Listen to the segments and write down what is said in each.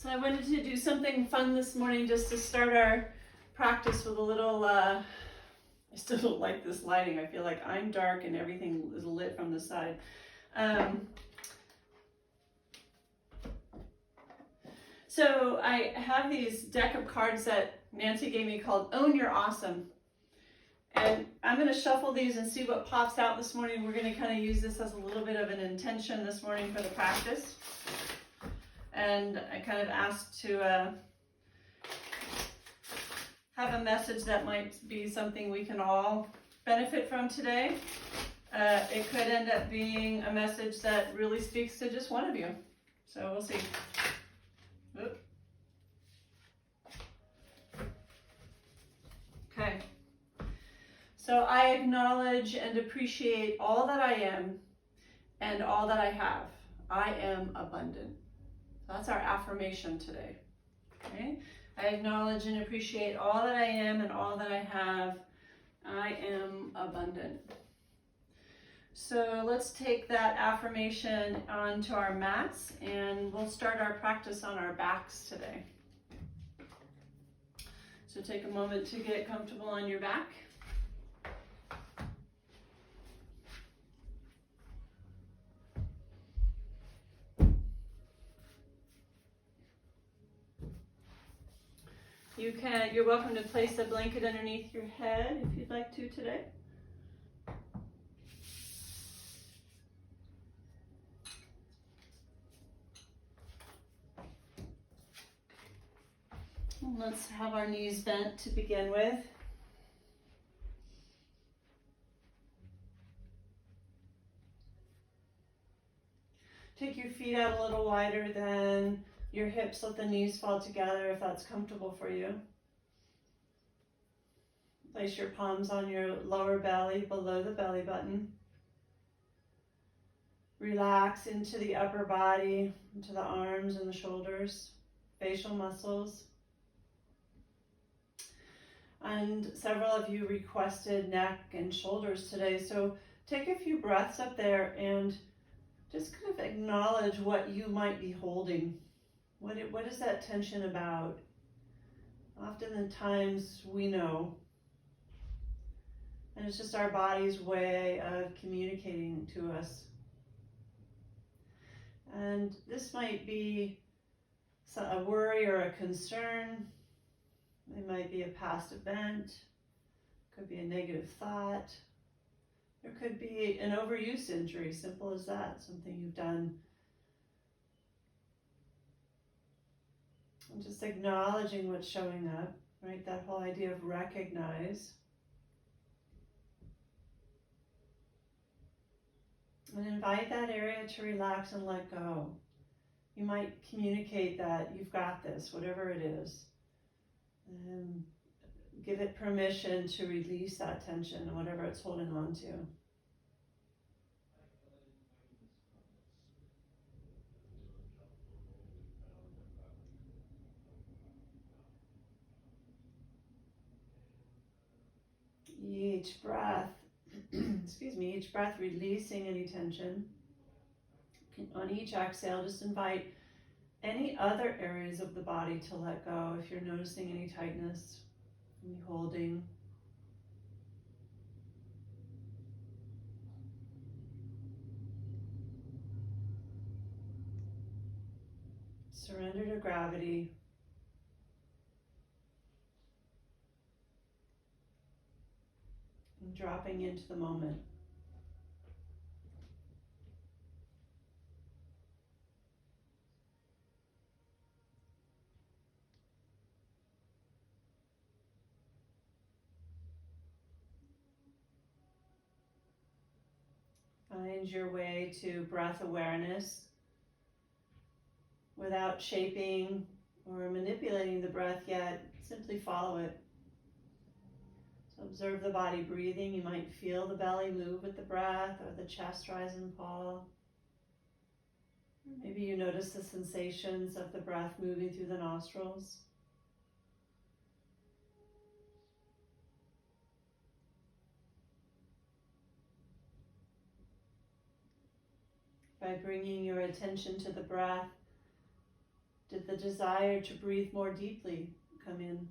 So I wanted to do something fun this morning just to start our practice with a little, I still don't like this lighting. I feel like I'm dark and everything is lit from the side. So I have these deck of cards that Nancy gave me called Own Your Awesome. And I'm going to shuffle these and see what pops out this morning. We're going to kind of use this as a little bit of an intention this morning for the practice. And I kind of asked to have a message that might be something we can all benefit from today. It could end up being a message that really speaks to just one of you. So we'll see. Oop. Okay. So I acknowledge and appreciate all that I am and all that I have. I am abundant. That's our affirmation today. Okay? I acknowledge and appreciate all that I am and all that I have. I am abundant. So let's take that affirmation onto our mats and we'll start our practice on our backs today. So take a moment to get comfortable on your back. You're welcome to place a blanket underneath your head if you'd like to today. And let's have our knees bent to begin with. Take your feet out a little wider than your hips. Let the knees fall together if that's comfortable for you. Place your palms on your lower belly, below the belly button. Relax into the upper body, into the arms and the shoulders, facial muscles. And several of you requested neck and shoulders today, so take a few breaths up there and just kind of acknowledge what you might be holding. What is that tension about? Oftentimes we know. And it's just our body's way of communicating to us. And this might be a worry or a concern. It might be a past event. Could be a negative thought. There could be an overuse injury, simple as that, something you've done. And just acknowledging what's showing up, right? That whole idea of recognize. And invite that area to relax and let go. You might communicate that you've got this, whatever it is. And give it permission to release that tension and whatever it's holding on to. Each breath, each breath releasing any tension. On each exhale, just invite any other areas of the body to let go if you're noticing any tightness, any holding. Surrender to gravity. And dropping into the moment. Find your way to breath awareness without shaping or manipulating the breath yet. Simply follow it. So observe the body breathing. You might feel the belly move with the breath or the chest rise and fall. Maybe you notice the sensations of the breath moving through the nostrils. By bringing your attention to the breath, Did the desire to breathe more deeply come in?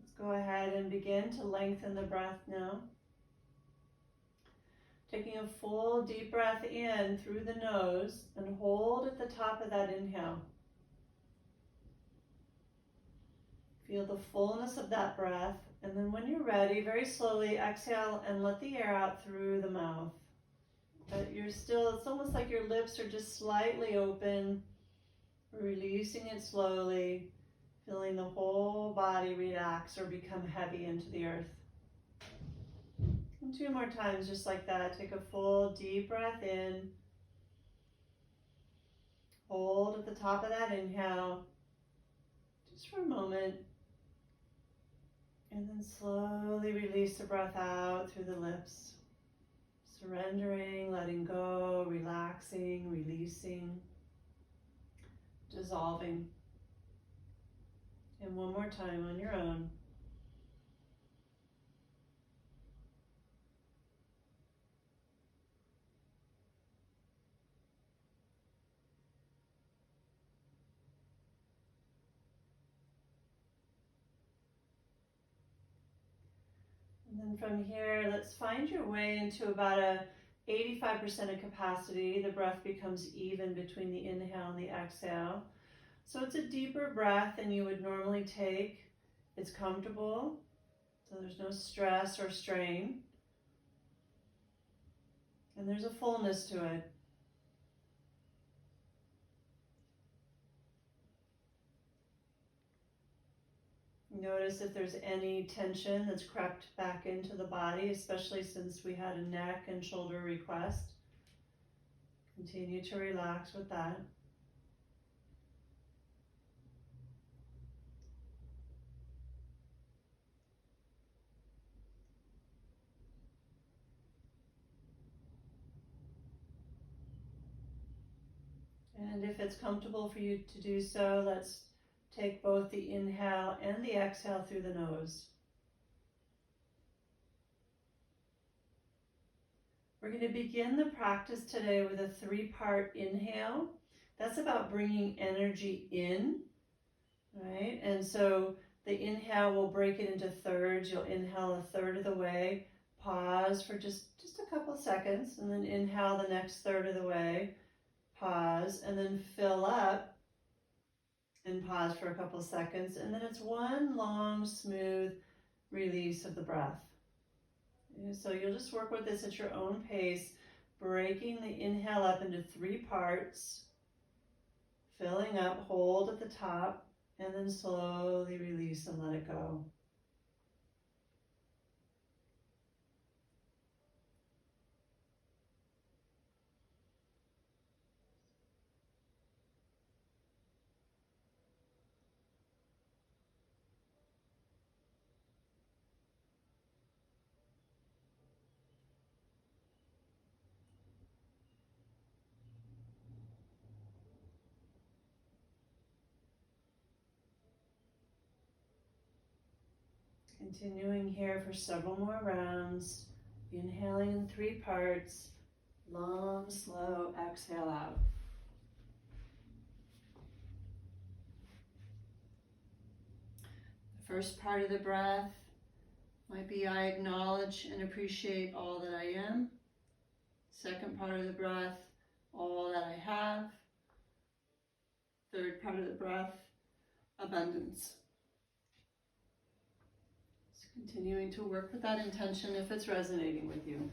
Let's go ahead and begin to lengthen the breath now. Taking a full deep breath in through the nose and hold at the top of that inhale. Feel the fullness of that breath, and then when you're ready, very slowly exhale and let the air out through the mouth. But it's almost like your lips are just slightly open, releasing it slowly, feeling the whole body relax or become heavy into the earth. And 2 more times just like that. Take a full deep breath in. Hold at the top of that inhale, just for a moment. And then slowly release the breath out through the lips. Surrendering, letting go, relaxing, releasing, dissolving. And one more time on your own. And then from here, let's find your way into about a 85% of capacity. The breath becomes even between the inhale and the exhale. So it's a deeper breath than you would normally take. It's comfortable, so there's no stress or strain. And there's a fullness to it. Notice if there's any tension that's crept back into the body, especially since we had a neck and shoulder request. Continue to relax with that. And if it's comfortable for you to do so, let's take both the inhale and the exhale through the nose. We're going to begin the practice today with a 3-part inhale. That's about bringing energy in, right? And so the inhale, we'll break it into thirds. You'll inhale a third of the way, pause for just a couple seconds, and then inhale the next third of the way, pause, and then fill up and pause for a couple seconds, and then it's one long, smooth release of the breath. So you'll just work with this at your own pace, breaking the inhale up into 3 parts, filling up, hold at the top, and then slowly release and let it go. Continuing here for several more rounds, inhaling in 3 parts, long, slow exhale out. The first part of the breath might be I acknowledge and appreciate all that I am. Second part of the breath, all that I have. Third part of the breath, abundance. Continuing to work with that intention if it's resonating with you.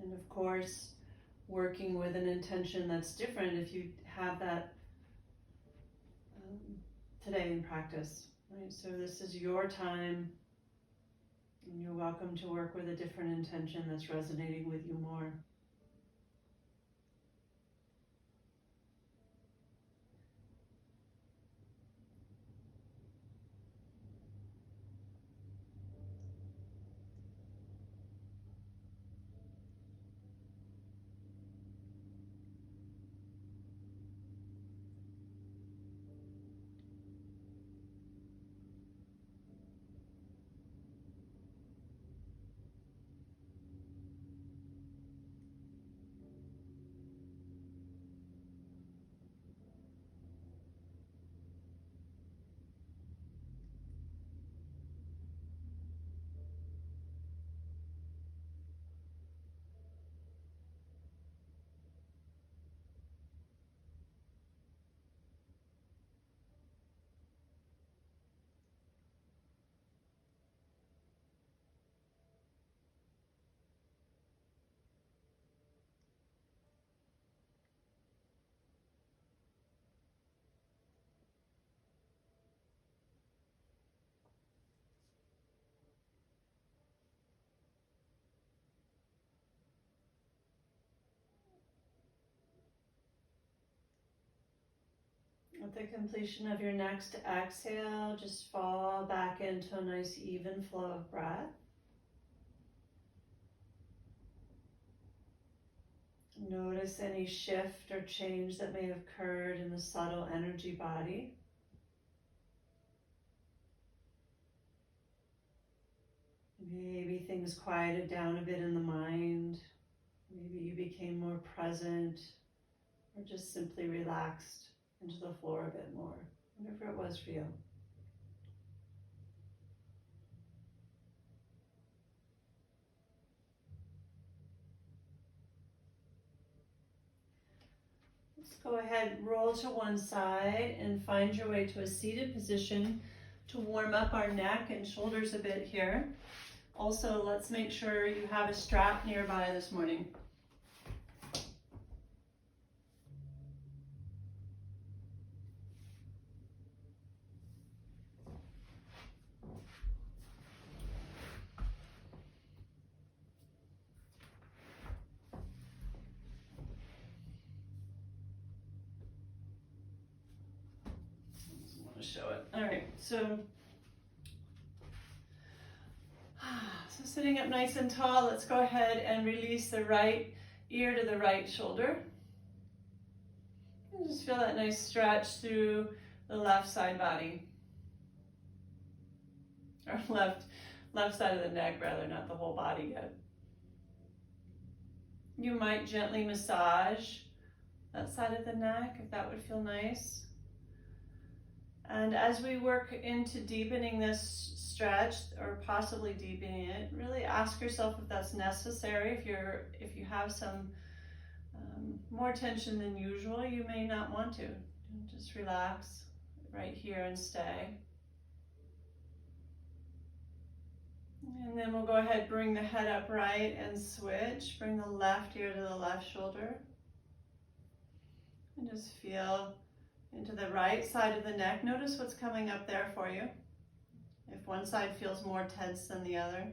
And of course, working with an intention that's different if you have that today in practice, right? So this is your time, and you're welcome to work with a different intention that's resonating with you more. At the completion of your next exhale, just fall back into a nice even flow of breath. Notice any shift or change that may have occurred in the subtle energy body. Maybe things quieted down a bit in the mind. Maybe you became more present or just simply relaxed into the floor a bit more, whatever it was for you. Let's go ahead, roll to one side and find your way to a seated position to warm up our neck and shoulders a bit here. Also, let's make sure you have a strap nearby this morning. Show it. All right, so sitting up nice and tall, let's go ahead and release the right ear to the right shoulder. And just feel that nice stretch through the left side body. Or left side of the neck rather, not the whole body yet. You might gently massage that side of the neck if that would feel nice. And as we work into deepening this stretch, or possibly deepening it, really ask yourself if that's necessary. If you have some more tension than usual, you may not want to. Just relax right here and stay. And then we'll go ahead, bring the head upright and switch. Bring the left ear to the left shoulder. And just feel into the right side of the neck. Notice what's coming up there for you. If one side feels more tense than the other.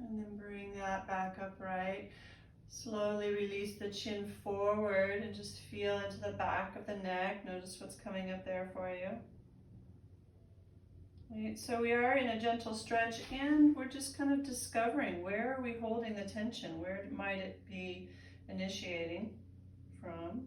And then bring that back upright. Slowly release the chin forward and just feel into the back of the neck. Notice what's coming up there for you. Right, so we are in a gentle stretch and we're just kind of discovering where are we holding the tension? Where might it be initiating from?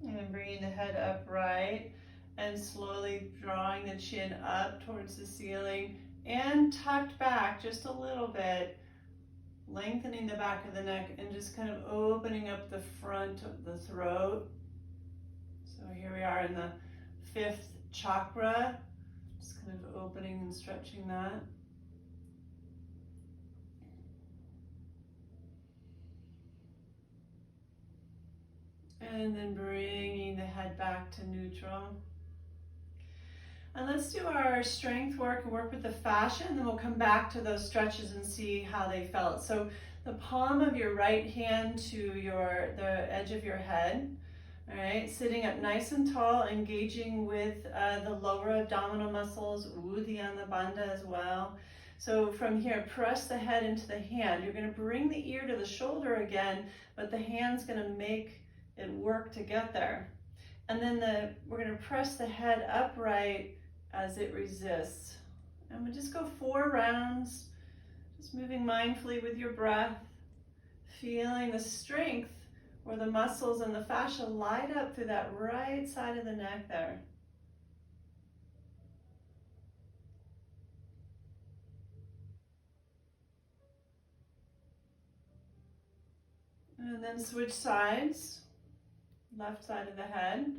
And then bringing the head upright and slowly drawing the chin up towards the ceiling and tucked back just a little bit, lengthening the back of the neck and just kind of opening up the front of the throat. So here we are in the 5th chakra, just kind of opening and stretching that. And then bringing the head back to neutral. And let's do our strength work and work with the fascia, and then we'll come back to those stretches and see how they felt. So the palm of your right hand to the edge of your head. All right, sitting up nice and tall, engaging with the lower abdominal muscles, Uddiyana Bandha as well. So from here, press the head into the hand. You're going to bring the ear to the shoulder again, but the hand's going to make it work to get there. And then we're going to press the head upright as it resists. And we'll just go 4 rounds, just moving mindfully with your breath, feeling the strength where the muscles and the fascia light up through that right side of the neck there. And then switch sides, left side of the head.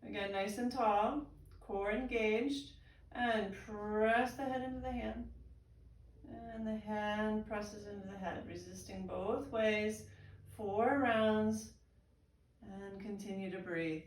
Again, nice and tall, core engaged, and press the head into the hand. And the hand presses into the head, resisting both ways, 4 rounds, and continue to breathe.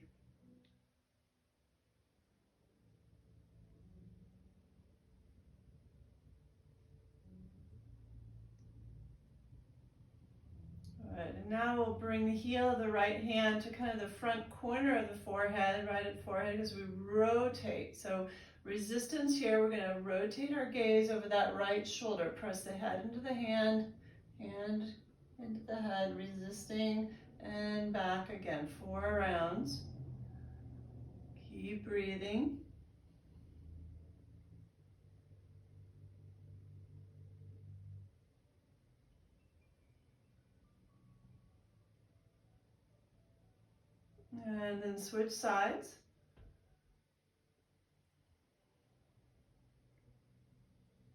All right, and now we'll bring the heel of the right hand to kind of the front corner of the forehead, right at forehead, as we rotate. So resistance here, we're going to rotate our gaze over that right shoulder. Press the head into the hand into the head, resisting, and back again, 4 rounds. Keep breathing. And then switch sides.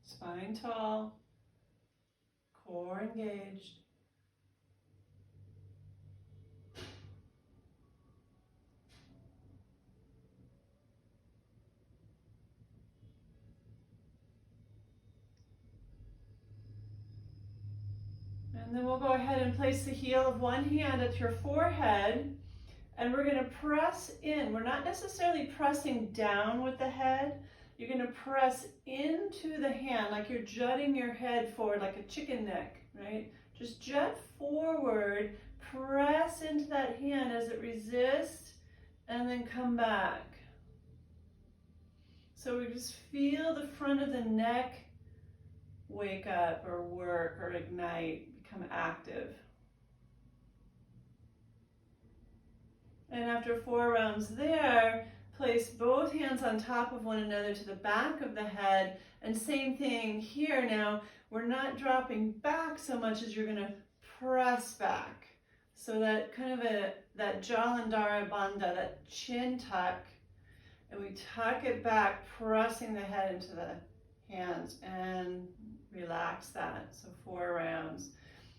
Spine tall, core engaged. And then we'll go ahead and place the heel of one hand at your forehead, and we're going to press in. We're not necessarily pressing down with the head. You're going to press into the hand like you're jutting your head forward like a chicken neck, right? Just jut forward, press into that hand as it resists, and then come back. So we just feel the front of the neck wake up or work or ignite, become active. And after 4 rounds there, place both hands on top of one another to the back of the head. And same thing here now, we're not dropping back so much as you're going to press back. So that kind of that Jalandhara Bandha, that chin tuck, and we tuck it back, pressing the head into the hands and relax that. So 4 rounds.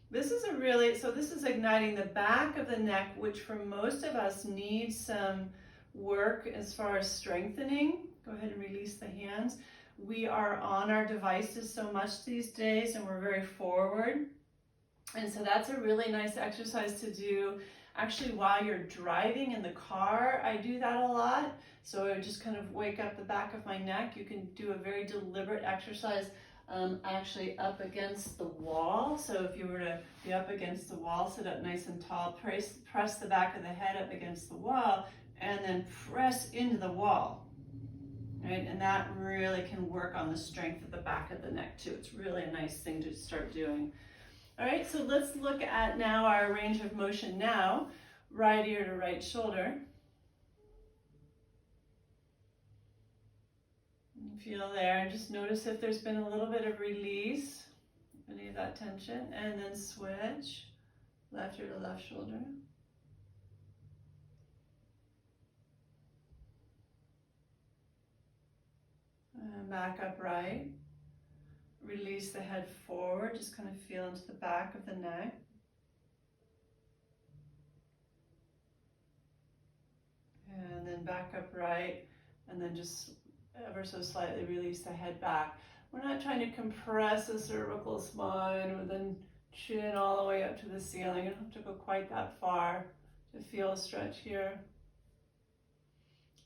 This is this is igniting the back of the neck, which for most of us needs some work as far as strengthening. Go ahead and release the hands. We are on our devices so much these days and we're very forward. And so that's a really nice exercise to do actually while you're driving in the car. I do that a lot. So I just kind of wake up the back of my neck. You can do a very deliberate exercise actually up against the wall. So if you were to be up against the wall, sit up nice and tall, press the back of the head up against the wall, and then press into the wall, right? And that really can work on the strength of the back of the neck too. It's really a nice thing to start doing. All right, so let's look at now our range of motion now, right ear to right shoulder. Feel there, and just notice if there's been a little bit of release, any of that tension, and then switch, left ear to left shoulder. And back upright. Release the head forward, just kind of feel into the back of the neck. And then back upright, and then just ever so slightly release the head back. We're not trying to compress the cervical spine with the chin all the way up to the ceiling. You don't have to go quite that far. to feel a stretch here.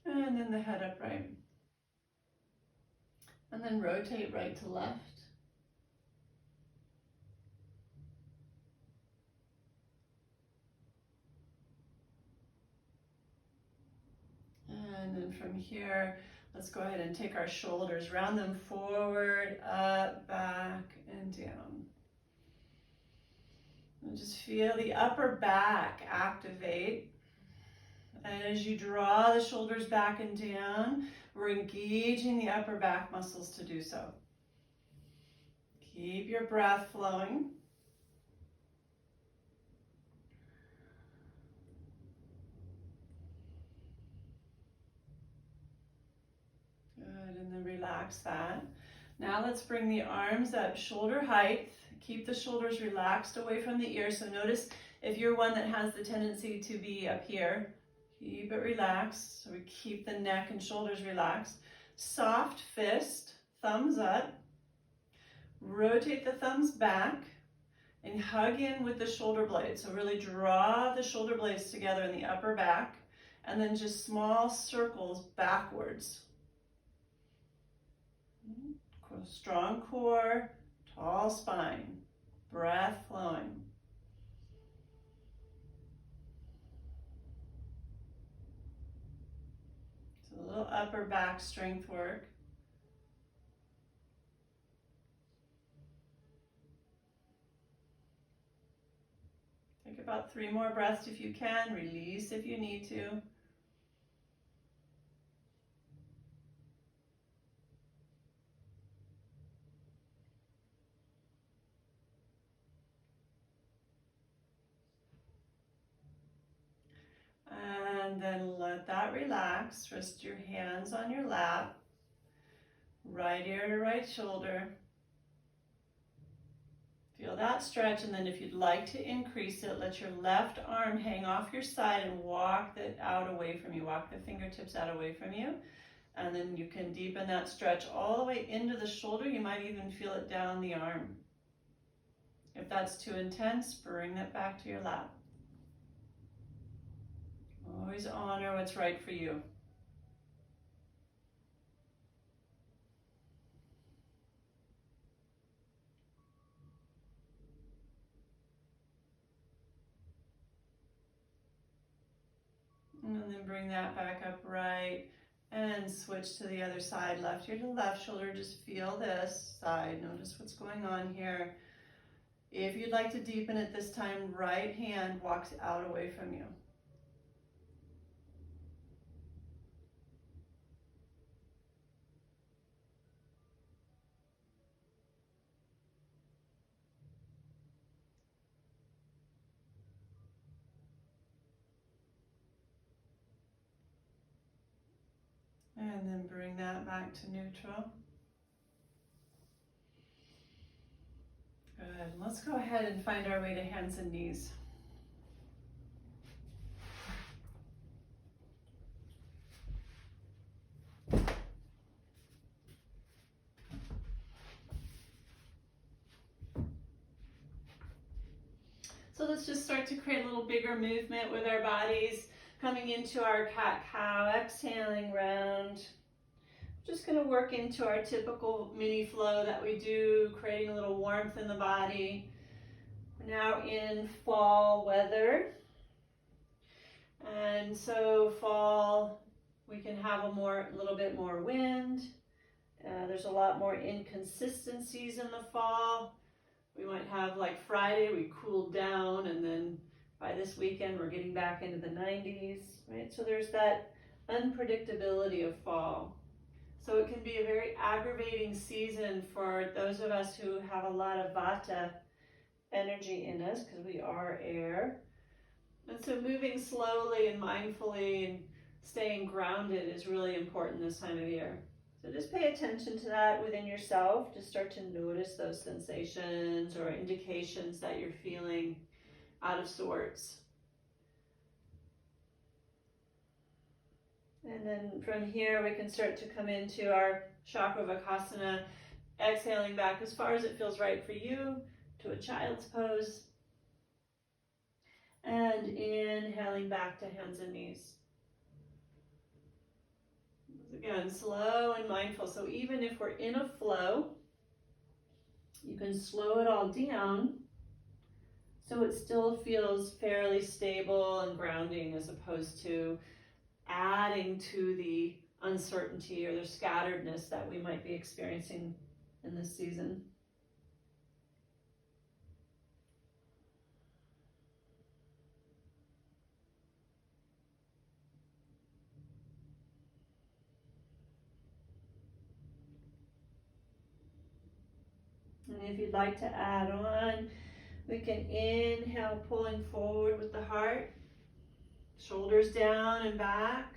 And then the head upright. And then rotate right to left. And then from here, let's go ahead and take our shoulders, round them forward, up, back, and down. And just feel the upper back activate. And as you draw the shoulders back and down, we're engaging the upper back muscles to do so. Keep your breath flowing. Good, and then relax that. Now let's bring the arms up shoulder height. Keep the shoulders relaxed away from the ears. So notice if you're one that has the tendency to be up here, keep it relaxed. So we keep the neck and shoulders relaxed. Soft fist, thumbs up. Rotate the thumbs back and hug in with the shoulder blades. So really draw the shoulder blades together in the upper back, and then just small circles backwards. Strong core, tall spine, breath flowing. So a little upper back strength work. Take about 3 more breaths if you can. Release if you need to. And then let that relax. Rest your hands on your lap. Right ear to right shoulder. Feel that stretch, and then if you'd like to increase it, let your left arm hang off your side and walk it out away from you. Walk the fingertips out away from you. And then you can deepen that stretch all the way into the shoulder. You might even feel it down the arm. If that's too intense, bring it back to your lap. Always honor what's right for you. And then bring that back upright and switch to the other side. Left ear to left shoulder, just feel this side. Notice what's going on here. If you'd like to deepen it this time, right hand walks out away from you. And then bring that back to neutral. Good. Let's go ahead and find our way to hands and knees. So let's just start to create a little bigger movement with our bodies. Coming into our cat-cow, exhaling round. Just going to work into our typical mini flow that we do, creating a little warmth in the body. We're now in fall weather. And so fall, we can have a little bit more wind. There's a lot more inconsistencies in the fall. We might have like Friday, we cooled down, and then by this weekend, we're getting back into the 90s, right? So there's that unpredictability of fall. So it can be a very aggravating season for those of us who have a lot of vata energy in us, because we are air. And so moving slowly and mindfully and staying grounded is really important this time of year. So just pay attention to that within yourself. Just start to notice those sensations or indications that you're feeling out of sorts. And then from here, we can start to come into our Chakravakasana, exhaling back as far as it feels right for you to a child's pose. And inhaling back to hands and knees. Again, slow and mindful. So even if we're in a flow, you can slow it all down so it still feels fairly stable and grounding, as opposed to adding to the uncertainty or the scatteredness that we might be experiencing in this season. And if you'd like to add on, we can inhale, pulling forward with the heart, shoulders down and back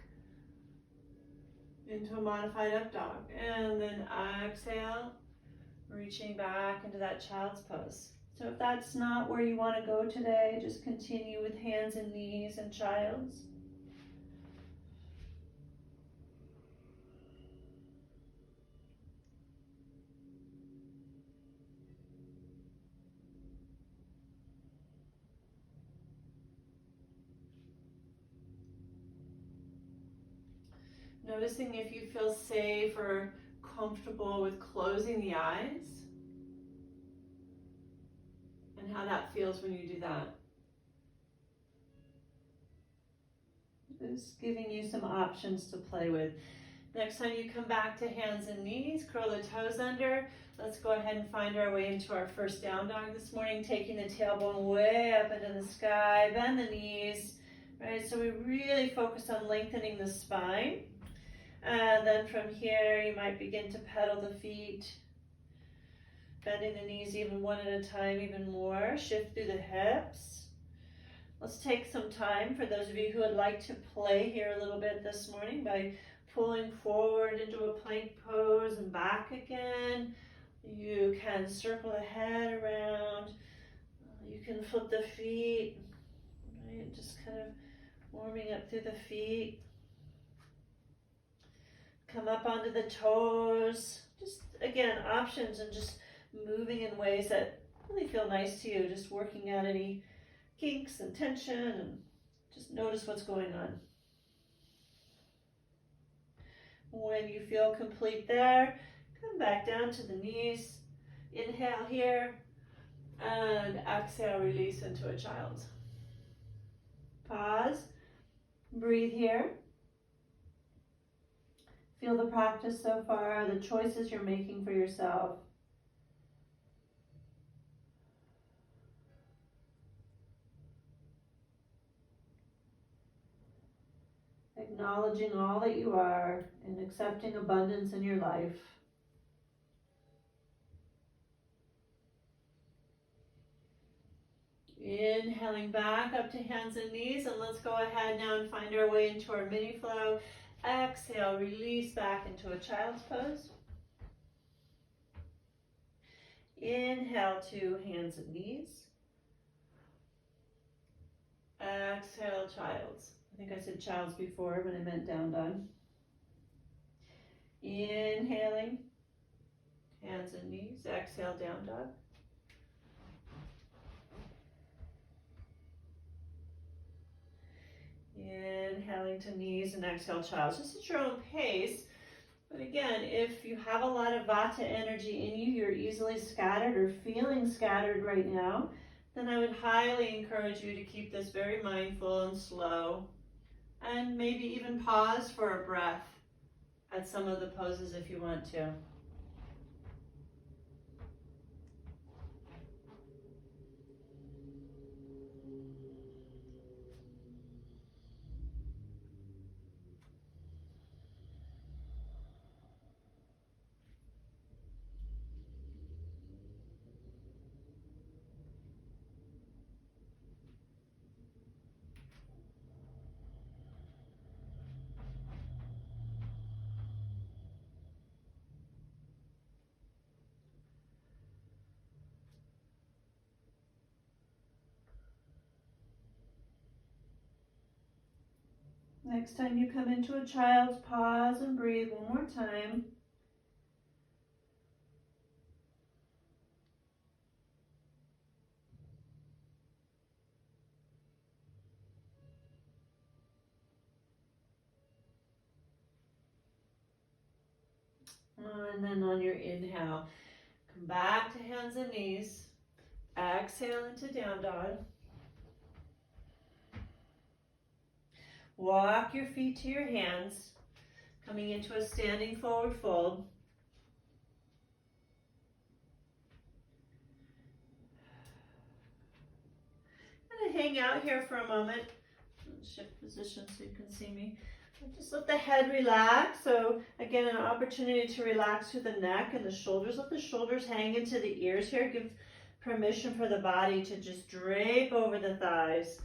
into a modified up dog. And then exhale, reaching back into that child's pose. So if that's not where you want to go today, just continue with hands and knees and child's. Noticing if you feel safe or comfortable with closing the eyes and how that feels when you do that. Just giving you some options to play with. Next time you come back to hands and knees, curl the toes under. Let's go ahead and find our way into our first down dog this morning, taking the tailbone way up into the sky, bend the knees, right? So we really focus on lengthening the spine. And then from here, you might begin to pedal the feet, bending the knees even one at a time, even more. Shift through the hips. Let's take some time for those of you who would like to play here a little bit this morning by pulling forward into a plank pose and back again. You can circle the head around. You can flip the feet, right? Just kind of warming up through the feet. Come up onto the toes. Just, again, options and just moving in ways that really feel nice to you. Just working out any kinks and tension and just notice what's going on. When you feel complete there, come back down to the knees. Inhale here and exhale, release into a child's. Pause, breathe here. Feel the practice so far, the choices you're making for yourself. Acknowledging all that you are and accepting abundance in your life. Inhaling back up to hands and knees, and let's go ahead now and find our way into our mini flow. Exhale, release back into a child's pose. Inhale to hands and knees. Exhale, child's. I think I said child's before, but I meant down dog. Inhaling, hands and knees. Exhale, down dog. Inhaling to knees and exhale, child. Just at your own pace. But again, if you have a lot of Vata energy in you, you're easily scattered or feeling scattered right now, then I would highly encourage you to keep this very mindful and slow. And maybe even pause for a breath at some of the poses if you want to. Next time you come into a child's, pause and breathe one more time. And then on your inhale, come back to hands and knees. Exhale into down dog. Walk your feet to your hands, coming into a standing forward fold. I'm going to hang out here for a moment. Shift position so you can see me. Just let the head relax. So again, an opportunity to relax through the neck and the shoulders. Let the shoulders hang into the ears here. Give permission for the body to just drape over the thighs.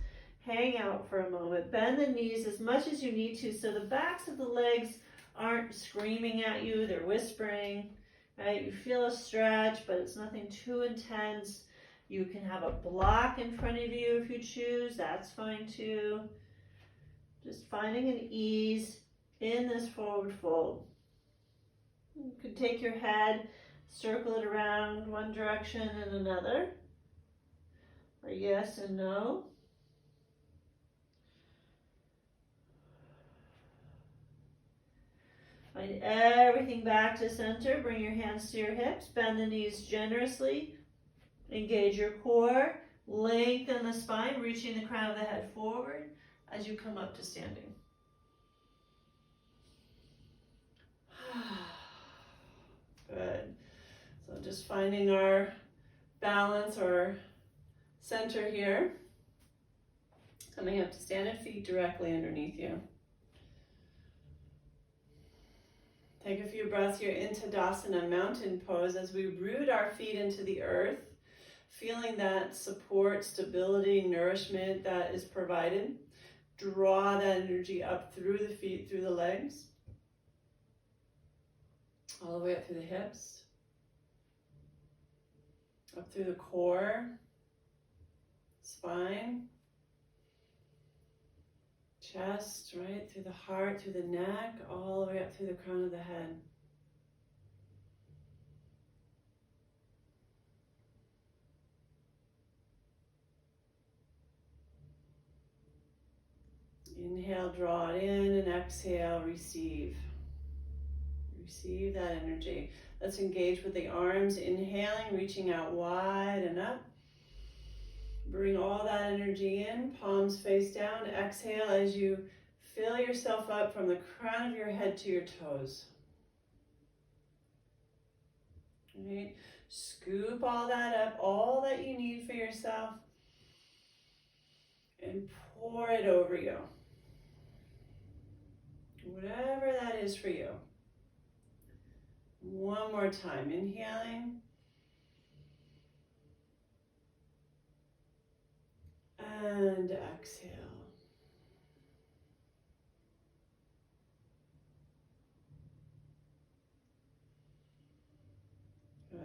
Hang out for a moment. Bend the knees as much as you need to so the backs of the legs aren't screaming at you. They're whispering, right? You feel a stretch, but it's nothing too intense. You can have a block in front of you if you choose. That's fine too. Just finding an ease in this forward fold. You could take your head, circle it around one direction and another, or yes and no. Find everything back to center. Bring your hands to your hips. Bend the knees generously. Engage your core. Lengthen the spine, reaching the crown of the head forward as you come up to standing. Good. So just finding our balance or center here. Coming up to standing, feet directly underneath you. Take a few breaths here into Tadasana, mountain pose, as we root our feet into the earth, feeling that support, stability, nourishment that is provided. Draw that energy up through the feet, through the legs, all the way up through the hips, up through the core, spine, chest, right, through the heart, through the neck, all the way up through the crown of the head. Inhale, draw it in, and exhale, receive. Receive that energy. Let's engage with the arms, inhaling, reaching out wide and up. Bring all that energy in, palms face down. Exhale as you fill yourself up from the crown of your head to your toes. Right? Scoop all that up, all that you need for yourself, and pour it over you. Whatever that is for you. One more time, inhaling. And exhale. Good.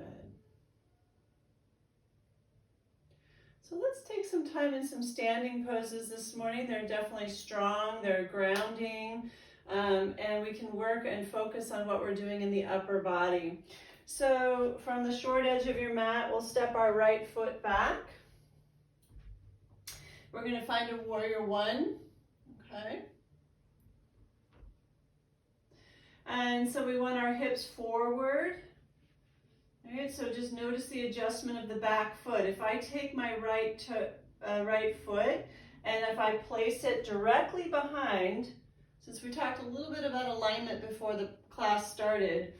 So let's take some time in some standing poses this morning. They're definitely strong, they're grounding, and we can work and focus on what we're doing in the upper body. So from the short edge of your mat, we'll step our right foot back. We're going to find a warrior one, okay? And so we want our hips forward. All right, so just notice the adjustment of the back foot. If I take my right foot and if I place it directly behind, since we talked a little bit about alignment before the class started,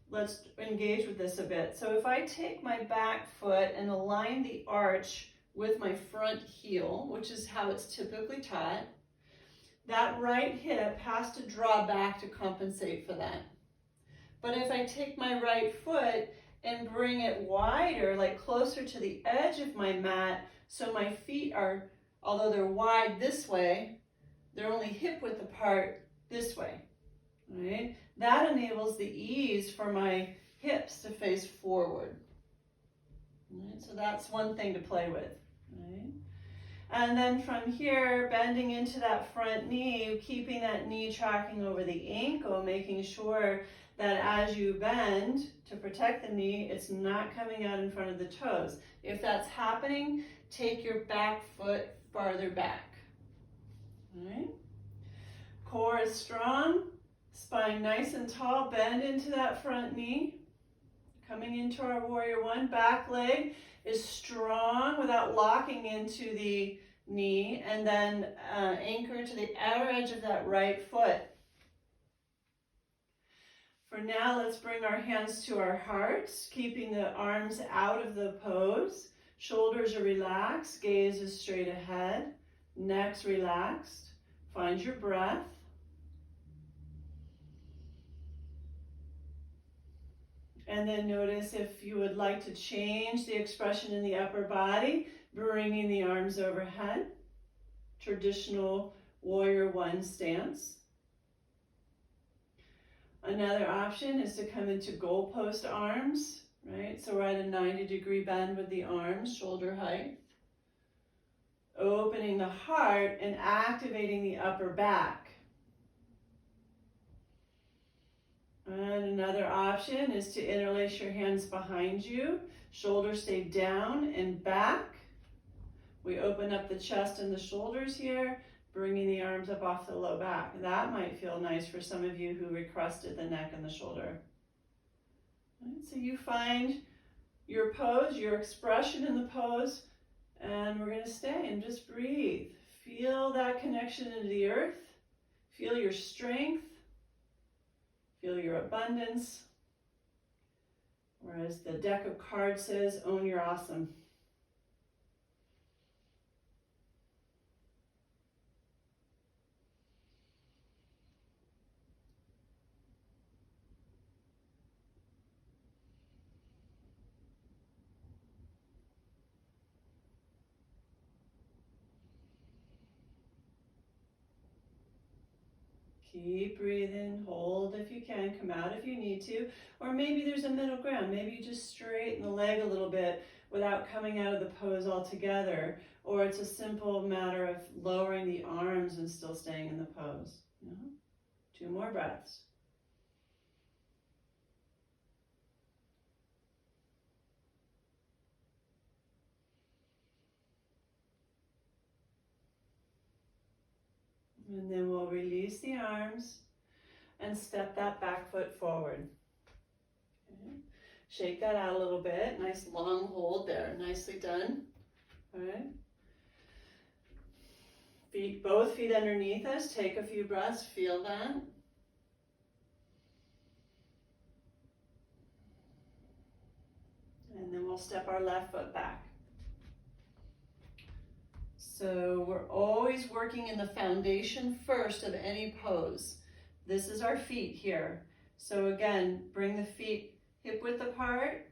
let's engage with this a bit. So if I take my back foot and align the arch with my front heel, which is how it's typically taught, that right hip has to draw back to compensate for that. But if I take my right foot and bring it wider, like closer to the edge of my mat, so my feet are, although they're wide this way, they're only hip width apart this way, right? That enables the ease for my hips to face forward. Right? So that's one thing to play with, right? And then from here, bending into that front knee, keeping that knee tracking over the ankle, making sure that as you bend to protect the knee, it's not coming out in front of the toes. If that's happening, take your back foot farther back. All right? Core is strong, Spine nice and tall, bend into that front knee. Coming into our warrior one, back leg is strong without locking into the knee, and then anchor to the outer edge of that right foot. For now, let's bring our hands to our hearts, keeping the arms out of the pose. Shoulders are relaxed, gaze is straight ahead, neck's relaxed. Find your breath. And then notice if you would like to change the expression in the upper body, bringing the arms overhead. Traditional warrior one stance. Another option is to come into goalpost arms, right? So we're at a 90-degree bend with the arms, shoulder height. Opening the heart and activating the upper back. And another option is to interlace your hands behind you. Shoulders stay down and back. We open up the chest and the shoulders here, bringing the arms up off the low back. That might feel nice for some of you who requested the neck and the shoulder. Right, so you find your pose, your expression in the pose, and we're going to stay and just breathe. Feel that connection into the earth. Feel your strength. Feel your abundance. Or as the deck of cards says, own your awesome. Keep breathing, hold if you can, come out if you need to, or maybe there's a middle ground. Maybe you just straighten the leg a little bit without coming out of the pose altogether, or it's a simple matter of lowering the arms and still staying in the pose. You know? 2 more breaths. And then we'll release the arms and step that back foot forward. Okay. Shake that out a little bit. Nice long hold there. Nicely done. All right. Both feet underneath us. Take a few breaths. Feel that. And then we'll step our left foot back. So we're always working in the foundation first of any pose. This is our feet here. So again, bring the feet hip width apart,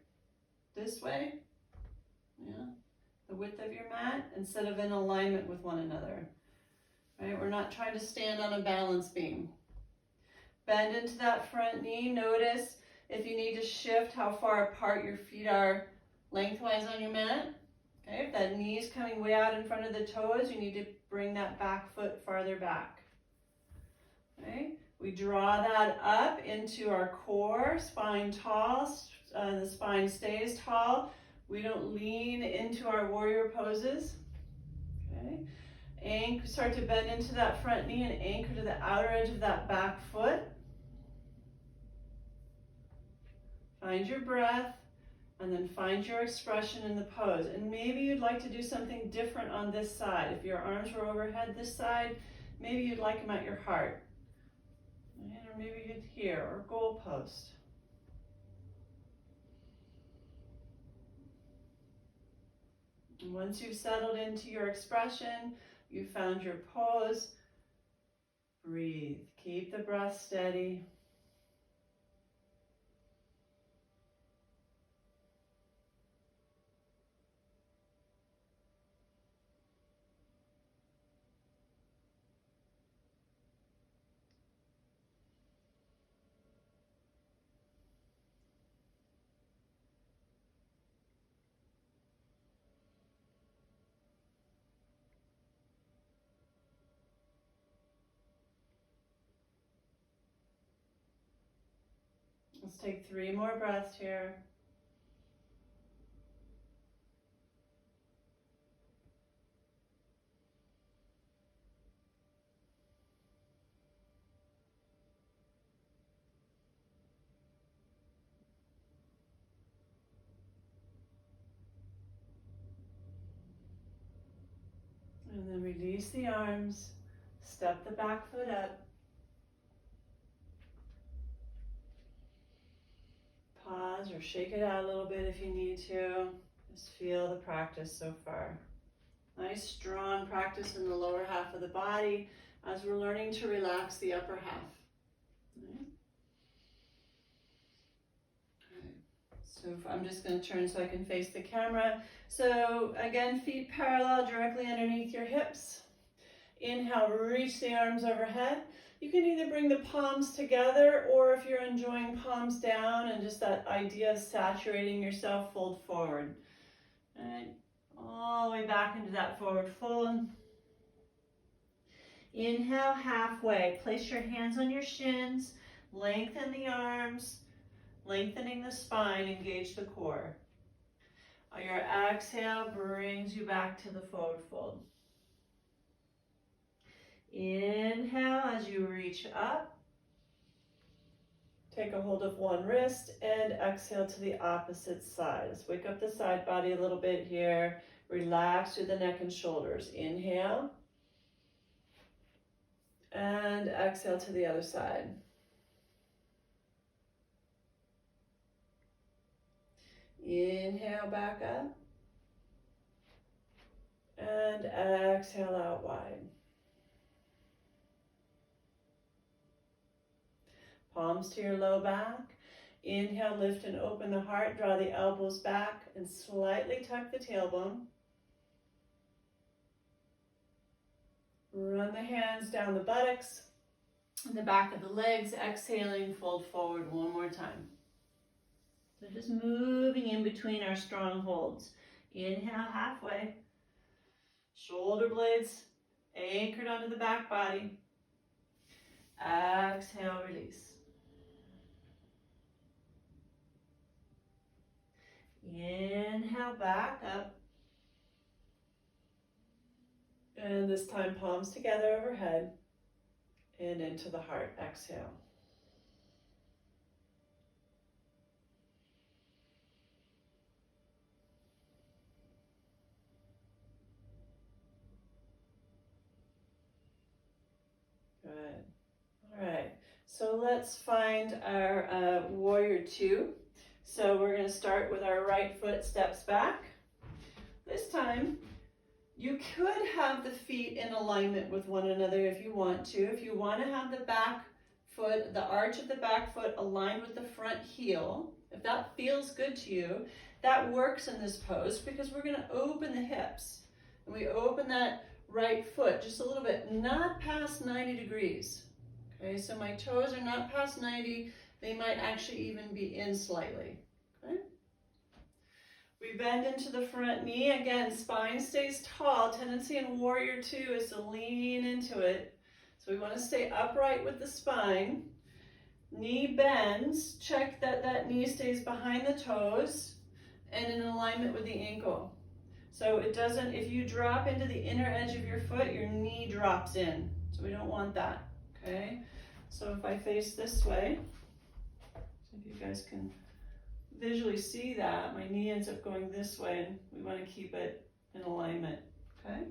this way, yeah, the width of your mat, instead of in alignment with one another. Right? We're not trying to stand on a balance beam. Bend into that front knee. Notice if you need to shift how far apart your feet are lengthwise on your mat. Okay, if that knee is coming way out in front of the toes, you need to bring that back foot farther back. Okay, we draw that up into our core, spine tall, the spine stays tall. We don't lean into our warrior poses. Okay, start to bend into that front knee and anchor to the outer edge of that back foot. Find your breath. And then find your expression in the pose. And maybe you'd like to do something different on this side. If your arms were overhead this side, maybe you'd like them at your heart. Or maybe you'd here, or goalpost. And once you've settled into your expression, you found your pose, breathe. Keep the breath steady. Let's take 3 more breaths here. Release the arms, step the back foot up. Pause or shake it out a little bit if you need to. Just feel the practice so far. Nice strong practice in the lower half of the body as we're learning to relax the upper half. Right. So I'm just going to turn so I can face the camera. So again, feet parallel directly underneath your hips. Inhale, reach the arms overhead. You can either bring the palms together, or if you're enjoying palms down and just that idea of saturating yourself, fold forward. All right, all the way back into that forward fold. Inhale, halfway. Place your hands on your shins. Lengthen the arms, lengthening the spine, engage the core. Your exhale brings you back to the forward fold. Inhale as you reach up. Take a hold of one wrist and exhale to the opposite side. Let's wake up the side body a little bit here. Relax through the neck and shoulders. Inhale. And exhale to the other side. Inhale back up. And exhale out wide. Palms to your low back. Inhale, lift and open the heart. Draw the elbows back and slightly tuck the tailbone. Run the hands down the buttocks and the back of the legs. Exhaling, fold forward one more time. So just moving in between our strong holds. Inhale, halfway. Shoulder blades anchored onto the back body. Exhale, release. Inhale, back up. And this time, palms together overhead and into the heart. Exhale. Good. All right. So let's find our warrior two. So we're going to start with our right foot steps back. This time, you could have the feet in alignment with one another if you want to. If you want to have the back foot, the arch of the back foot aligned with the front heel, if that feels good to you, that works in this pose because we're going to open the hips. And we open that right foot just a little bit, not past 90 degrees. Okay, so my toes are not past 90. They might actually even be in slightly. Okay. We bend into the front knee. Again, spine stays tall. Tendency in warrior two is to lean into it. So we want to stay upright with the spine. Knee bends. Check that that knee stays behind the toes and in alignment with the ankle. So it doesn't, if you drop into the inner edge of your foot, your knee drops in. So we don't want that, okay? So if I face this way, so if you guys can visually see that, my knee ends up going this way, and we want to keep it in alignment, okay?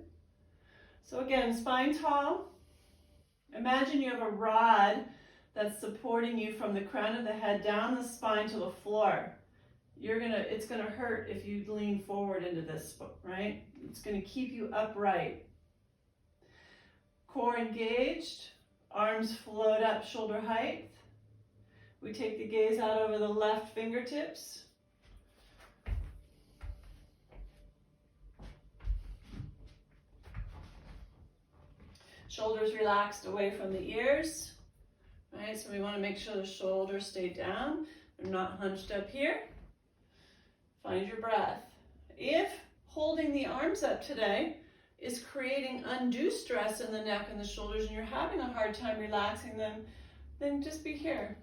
So again, spine tall. Imagine you have a rod that's supporting you from the crown of the head down the spine to the floor. It's gonna hurt if you lean forward into this, right? It's gonna keep you upright. Core engaged, arms float up shoulder height. We take the gaze out over the left fingertips. Shoulders relaxed away from the ears. Right, so we want to make sure the shoulders stay down. They're not hunched up here. Find your breath. If holding the arms up today is creating undue stress in the neck and the shoulders and you're having a hard time relaxing them, then just be here.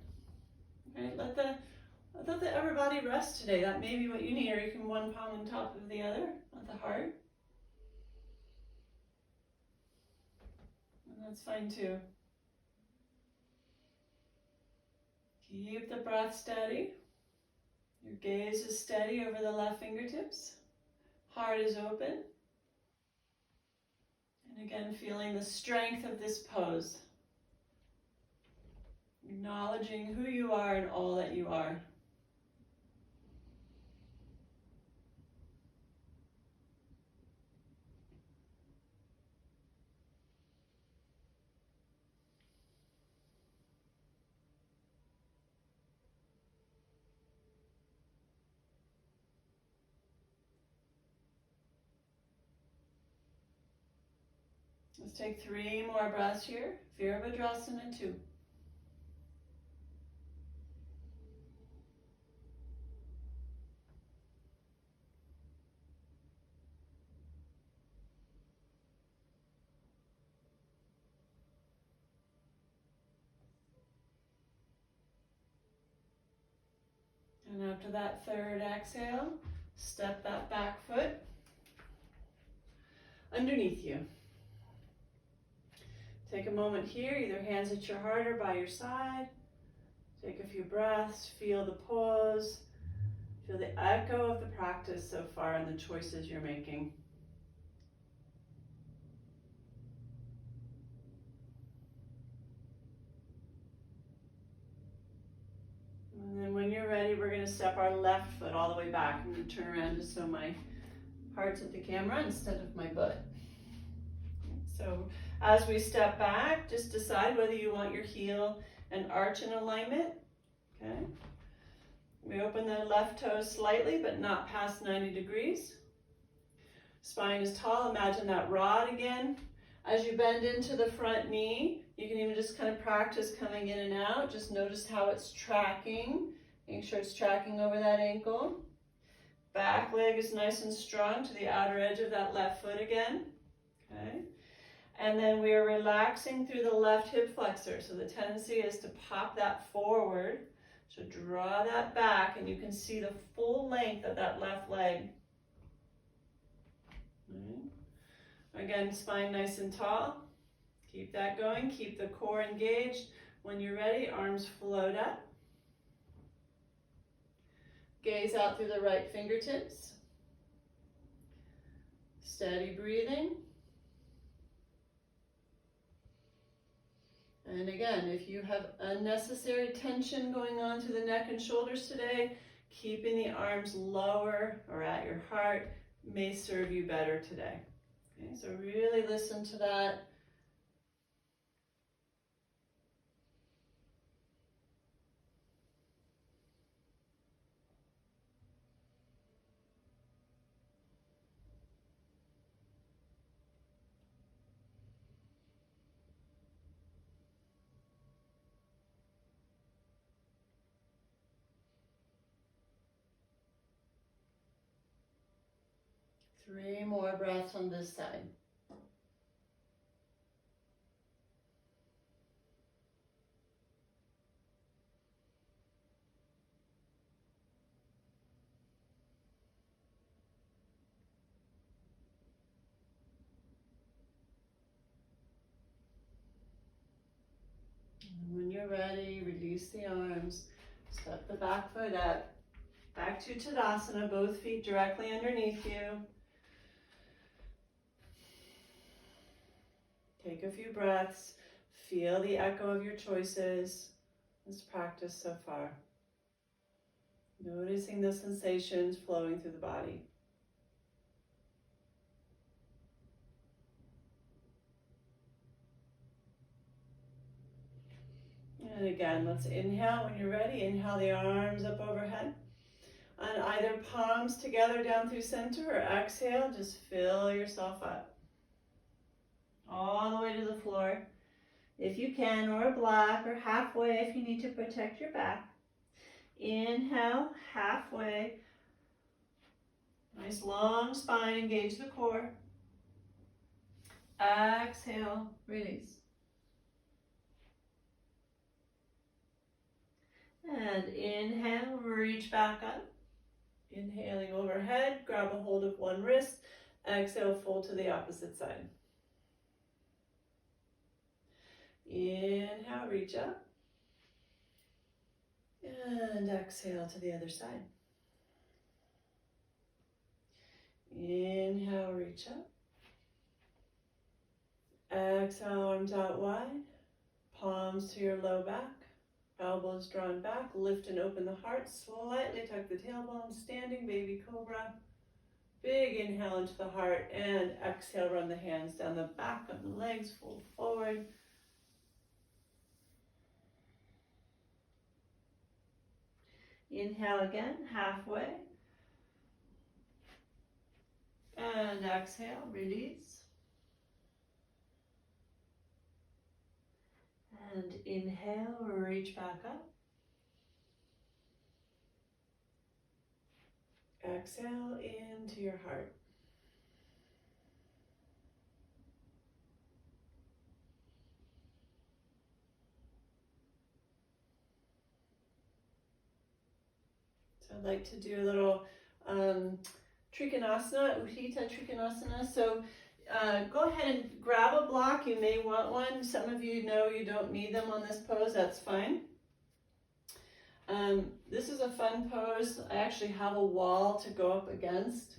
Right? Let the upper body rest today. That may be what you need, or you can one palm on top of the other at the heart. And that's fine too. Keep the breath steady. Your gaze is steady over the left fingertips. Heart is open. And Again, feeling the strength of this pose. Acknowledging who you are and all that you are. Let's take 3 more breaths here. Virabhadrasana 2. And after that third exhale, step that back foot underneath you. Take a moment here, either hands at your heart or by your side. Take a few breaths, feel the pause, feel the echo of the practice so far and the choices you're making. And then when you're ready, we're going to step our left foot all the way back. I'm going to turn around just so my heart's at the camera instead of my butt. So as we step back, just decide whether you want your heel and arch in alignment. Okay. We open the left toe slightly, but not past 90 degrees. Spine is tall. Imagine that rod again. As you bend into the front knee, you can even just kind of practice coming in and out. Just notice how it's tracking. Make sure it's tracking over that ankle. Back leg is nice and strong to the outer edge of that left foot again. Okay. And then we are relaxing through the left hip flexor. So the tendency is to pop that forward. So draw that back and you can see the full length of that left leg. Again, spine nice and tall. Keep that going. Keep the core engaged. When you're ready, arms float up. Gaze out through the right fingertips. Steady breathing. And again, if you have unnecessary tension going on through the neck and shoulders today, keeping the arms lower or at your heart may serve you better today. Okay, so really listen to that. Three more breaths on this side. And when you're ready, release the arms, step the back foot up, back to Tadasana, both feet directly underneath you. Take a few breaths, feel the echo of your choices. Let's practice so far. Noticing the sensations flowing through the body. And again, let's inhale when you're ready. Inhale the arms up overhead. And either palms together down through center or exhale, just fill yourself up. All the way to the floor. If you can, or a block, or halfway if you need to protect your back. Inhale, halfway. Nice long spine, engage the core. Exhale, release. And inhale, reach back up. Inhaling overhead, grab a hold of one wrist. Exhale, fold to the opposite side. Inhale, reach up. And exhale to the other side. Inhale, reach up. Exhale, arms out wide, palms to your low back, elbows drawn back, lift and open the heart, slightly tuck the tailbone, standing baby cobra. Big inhale into the heart and exhale, run the hands down the back of the legs, fold forward. Inhale again, halfway. And exhale, release. And inhale, reach back up. Exhale into your heart. So I'd like to do a little Trikonasana, Utthita Trikonasana. So go ahead and grab a block. You may want one. Some of you know you don't need them on this pose. That's fine. This is a fun pose. I actually have a wall to go up against,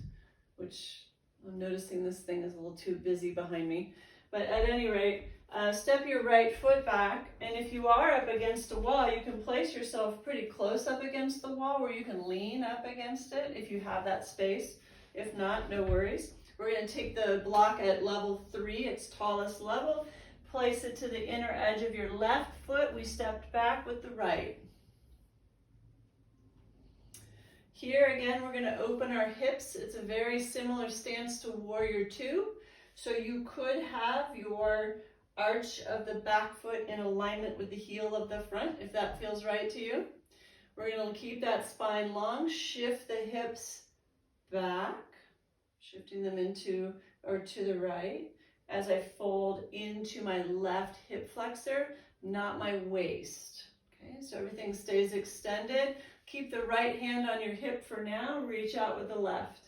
which I'm noticing this thing is a little too busy behind me. But at any rate, step your right foot back, and if you are up against a wall, you can place yourself pretty close up against the wall where you can lean up against it if you have that space. If not, no worries. We're going to take the block at level 3, its tallest level, place it to the inner edge of your left foot. We stepped back with the right. Here again, we're going to open our hips. It's a very similar stance to Warrior 2. So you could have your arch of the back foot in alignment with the heel of the front, if that feels right to you. We're going to keep that spine long, shift the hips back, shifting them into or to the right as I fold into my left hip flexor, not my waist. Okay, so everything stays extended. Keep the right hand on your hip for now, reach out with the left.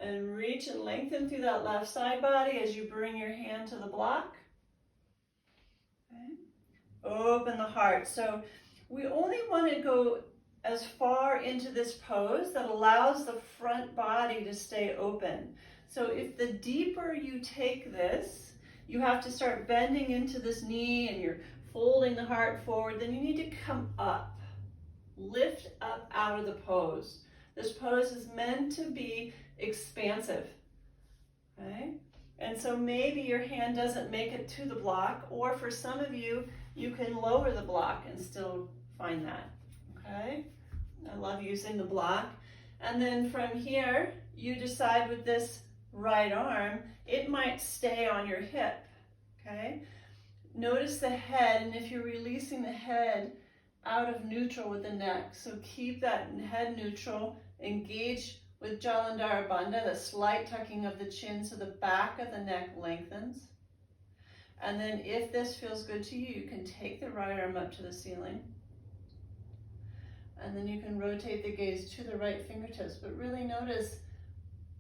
And reach and lengthen through that left side body as you bring your hand to the block. Okay. Open the heart. So we only want to go as far into this pose that allows the front body to stay open. So if the deeper you take this, you have to start bending into this knee and you're folding the heart forward, then you need to come up. Lift up out of the pose. This pose is meant to be expansive, okay? And so maybe your hand doesn't make it to the block, or for some of you, you can lower the block and still find that, okay? I love using the block. And then from here, you decide with this right arm, it might stay on your hip, okay? Notice the head, and if you're releasing the head, out of neutral with the neck. So keep that head neutral, engage with Jalandhara Bandha, the slight tucking of the chin so the back of the neck lengthens. And then if this feels good to you, you can take the right arm up to the ceiling. And then you can rotate the gaze to the right fingertips, but really notice,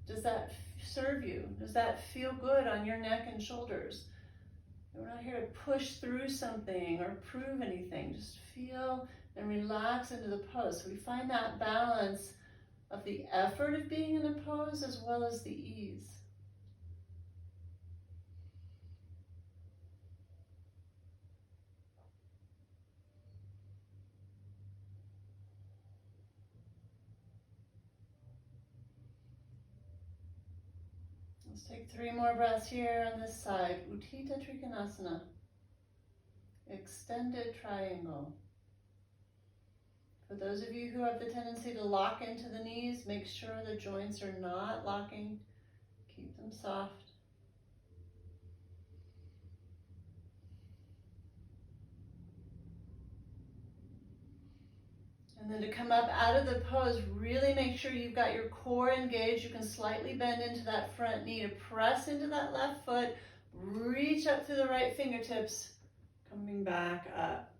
does that serve you? Does that feel good on your neck and shoulders? We're not here to push through something or prove anything. Just feel and relax into the pose. So we find that balance of the effort of being in a pose as well as the ease. Let's take 3 more breaths here on this side. Utthita Trikonasana. Extended triangle. For those of you who have the tendency to lock into the knees, make sure the joints are not locking. Keep them soft. And then to come up out of the pose, really make sure you've got your core engaged. You can slightly bend into that front knee to press into that left foot. Reach up through the right fingertips, coming back up.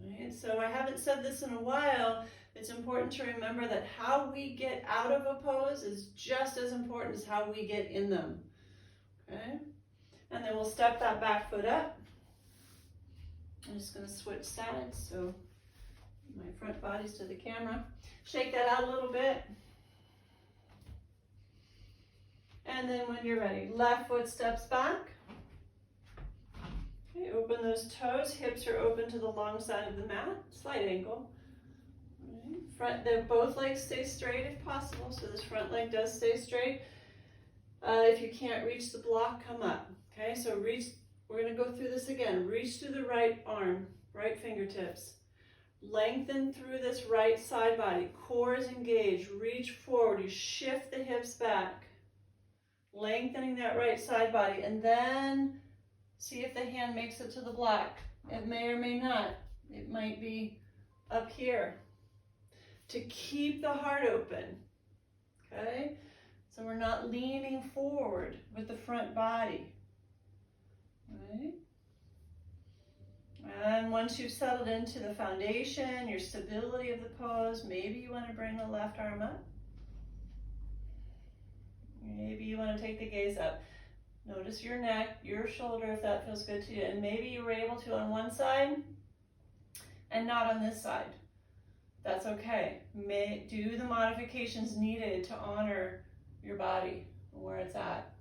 Right? So I haven't said this in a while. It's important to remember that how we get out of a pose is just as important as how we get in them. Okay? And then we'll step that back foot up. I'm just going to switch sides. So my front body's to the camera. Shake that out a little bit. And then when you're ready, left foot steps back. Okay, open those toes. Hips are open to the long side of the mat. Slight ankle. Right. Both legs stay straight if possible. So this front leg does stay straight. If you can't reach the block, come up. Okay, so reach. We're going to go through this again. Reach through the right arm, right fingertips. Lengthen through this right side body. Core is engaged. Reach forward. You shift the hips back. Lengthening that right side body. And then see if the hand makes it to the block. It may or may not. It might be up here. To keep the heart open. Okay? So we're not leaning forward with the front body. Right? And once you've settled into the foundation, your stability of the pose, maybe you want to bring the left arm up. Maybe you want to take the gaze up. Notice your neck, your shoulder, if that feels good to you. And maybe you were able to on one side and not on this side. That's okay. Do the modifications needed to honor your body and where it's at.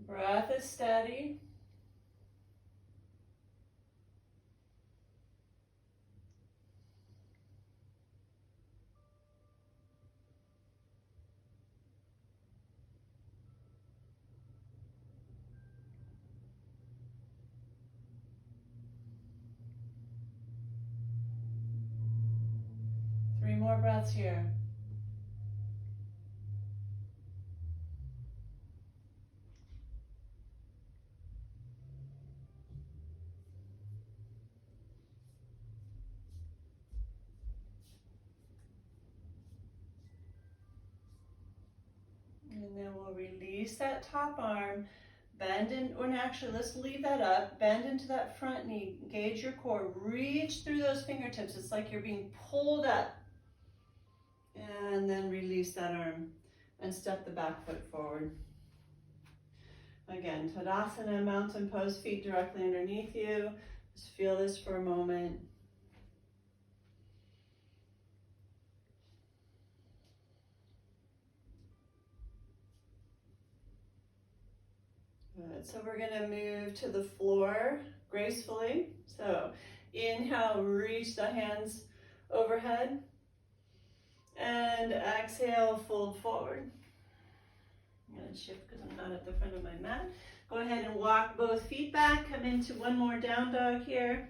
Breath is steady. Three more breaths here. And then we'll release that top arm, bend in, or actually let's leave that up, bend into that front knee, engage your core, reach through those fingertips. It's like you're being pulled up. And then release that arm and step the back foot forward. Again, Tadasana, mountain pose, feet directly underneath you. Just feel this for a moment. Good. So we're going to move to the floor gracefully. So inhale, reach the hands overhead. And exhale, fold forward. I'm going to shift because I'm not at the front of my mat. Go ahead and walk both feet back. Come into one more down dog here.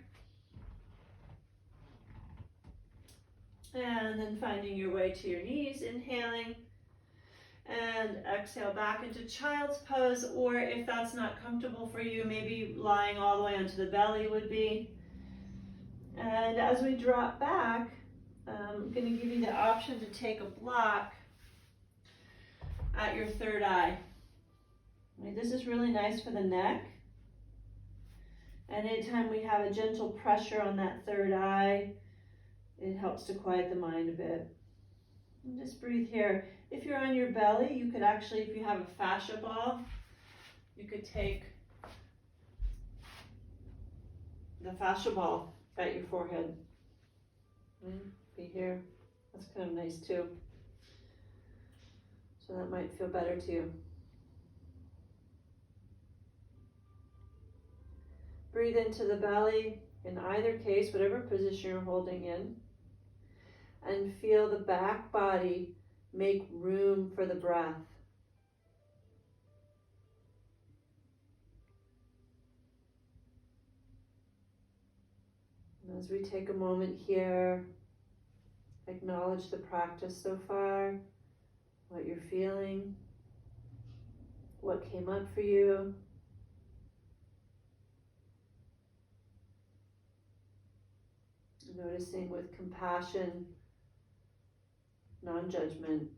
And then finding your way to your knees, inhaling. And exhale back into child's pose, or if that's not comfortable for you, maybe lying all the way onto the belly would be. And as we drop back, I'm going to give you the option to take a block at your third eye. This is really nice for the neck. And anytime we have a gentle pressure on that third eye, it helps to quiet the mind a bit. And just breathe here. If you're on your belly, you could actually, if you have a fascia ball, you could take the fascia ball at your forehead. Be here. That's kind of nice too. So that might feel better to you. Breathe into the belly in either case, whatever position you're holding in, and feel the back body make room for the breath. And as we take a moment here, acknowledge the practice so far, what you're feeling, what came up for you. Noticing with compassion, non-judgment.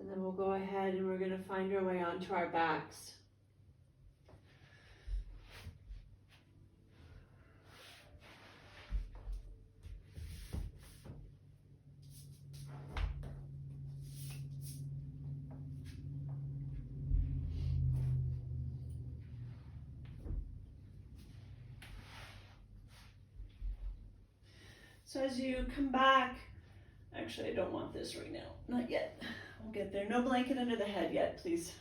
And then we'll go ahead and we're going to find our way onto our backs. So as you come back, actually I don't want this right now, not yet. We'll get there. No blanket under the head yet, please.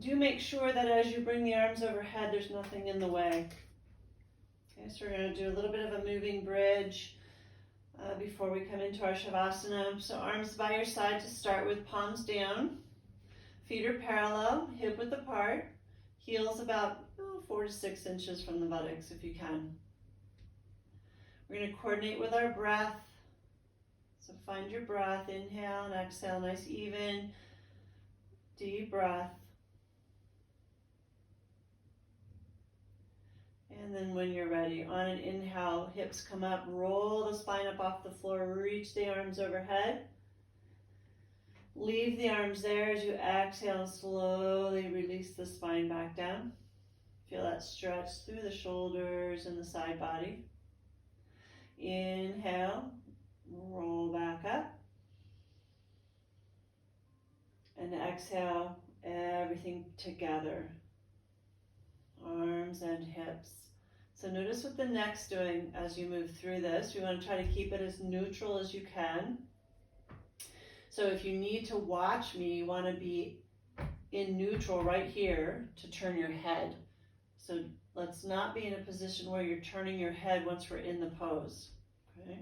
Do make sure that as you bring the arms overhead, there's nothing in the way. Okay, so we're going to do a little bit of a moving bridge before we come into our Shavasana. So arms by your side to start with, palms down. Feet are parallel, hip width apart. Heels about 4 to 6 inches from the buttocks if you can. We're going to coordinate with our breath. So find your breath, inhale and exhale, nice even, deep breath. And then when you're ready, on an inhale, hips come up, roll the spine up off the floor, reach the arms overhead. Leave the arms there as you exhale, slowly release the spine back down. Feel that stretch through the shoulders and the side body. Inhale, roll back up. And exhale, everything together. Arms and hips. So notice what the neck's doing as you move through this. We want to try to keep it as neutral as you can. So if you need to watch me, you want to be in neutral right here to turn your head. So let's not be in a position where you're turning your head once we're in the pose. Okay?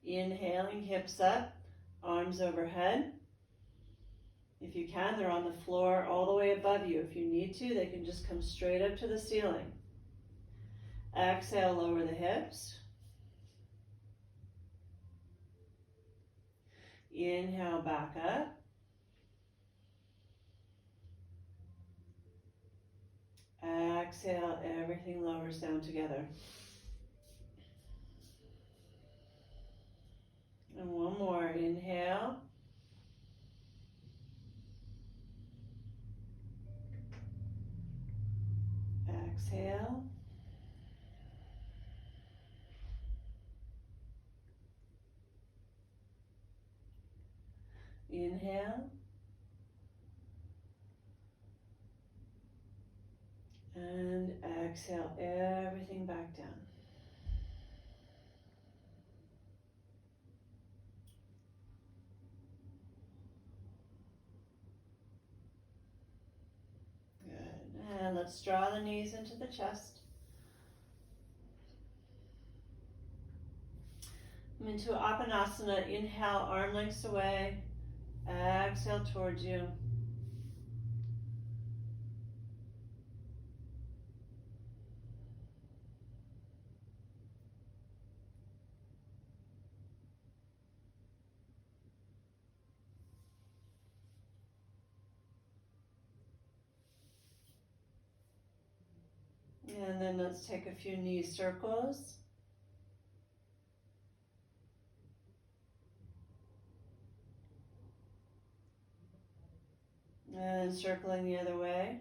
Inhaling, hips up, arms overhead. If you can, they're on the floor all the way above you. If you need to, they can just come straight up to the ceiling. Exhale, lower the hips. Inhale, back up. Exhale, everything lowers down together. And one more, inhale. Exhale. Inhale. And exhale, everything back down. Good. And let's draw the knees into the chest. Come into Apanasana. Inhale, arm lengths away. Exhale towards you. And then let's take a few knee circles. And circling the other way.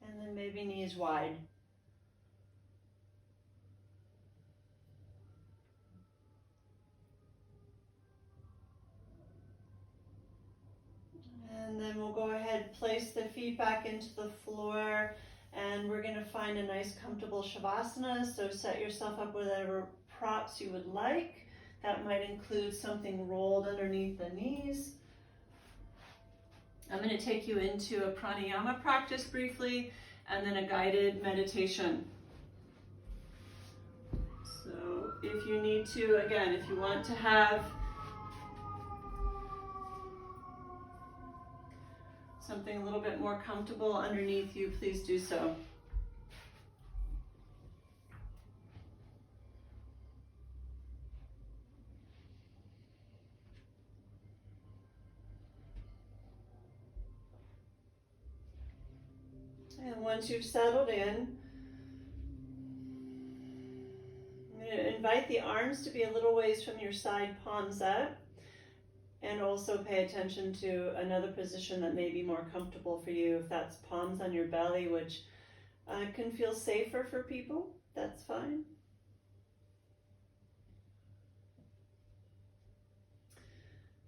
And then maybe knees wide. And then we'll go ahead, place the feet back into the floor, and we're going to find a nice comfortable Shavasana. So set yourself up with whatever props you would like. That might include something rolled underneath the knees. I'm going to take you into a pranayama practice briefly, and then a guided meditation. So if you need to, again, if you want to have something a little bit more comfortable underneath you, please do so. And once you've settled in, I'm going to invite the arms to be a little ways from your side, palms up. And also pay attention to another position that may be more comfortable for you. If that's palms on your belly, which can feel safer for people, that's fine.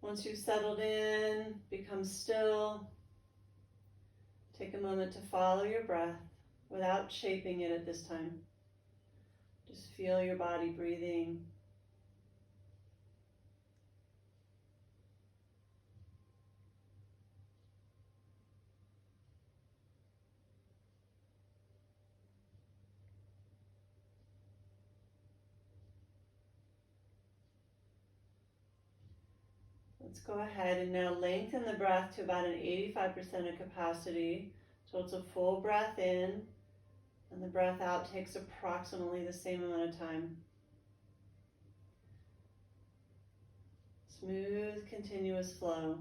Once you've settled in, become still. Take a moment to follow your breath without shaping it at this time. Just feel your body breathing. Let's go ahead and now lengthen the breath to about an 85% of capacity. So it's a full breath in, and the breath out takes approximately the same amount of time. Smooth, continuous flow.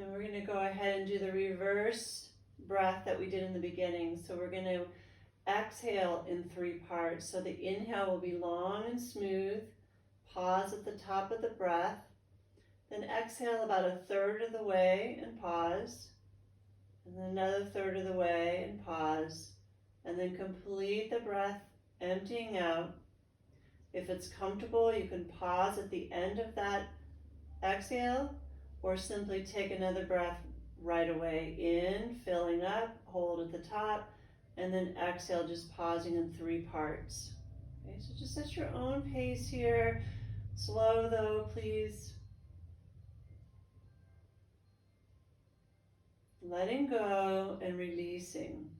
And we're going to go ahead and do the reverse breath that we did in the beginning. So we're going to exhale in 3 parts. So the inhale will be long and smooth. Pause at the top of the breath. Then exhale about a third of the way and pause. And then another third of the way and pause. And then complete the breath, emptying out. If it's comfortable, you can pause at the end of that exhale, or simply take another breath right away. In, filling up, hold at the top, and then exhale, just pausing in 3 parts. Okay, so just at your own pace here. Slow though, please. Letting go and releasing.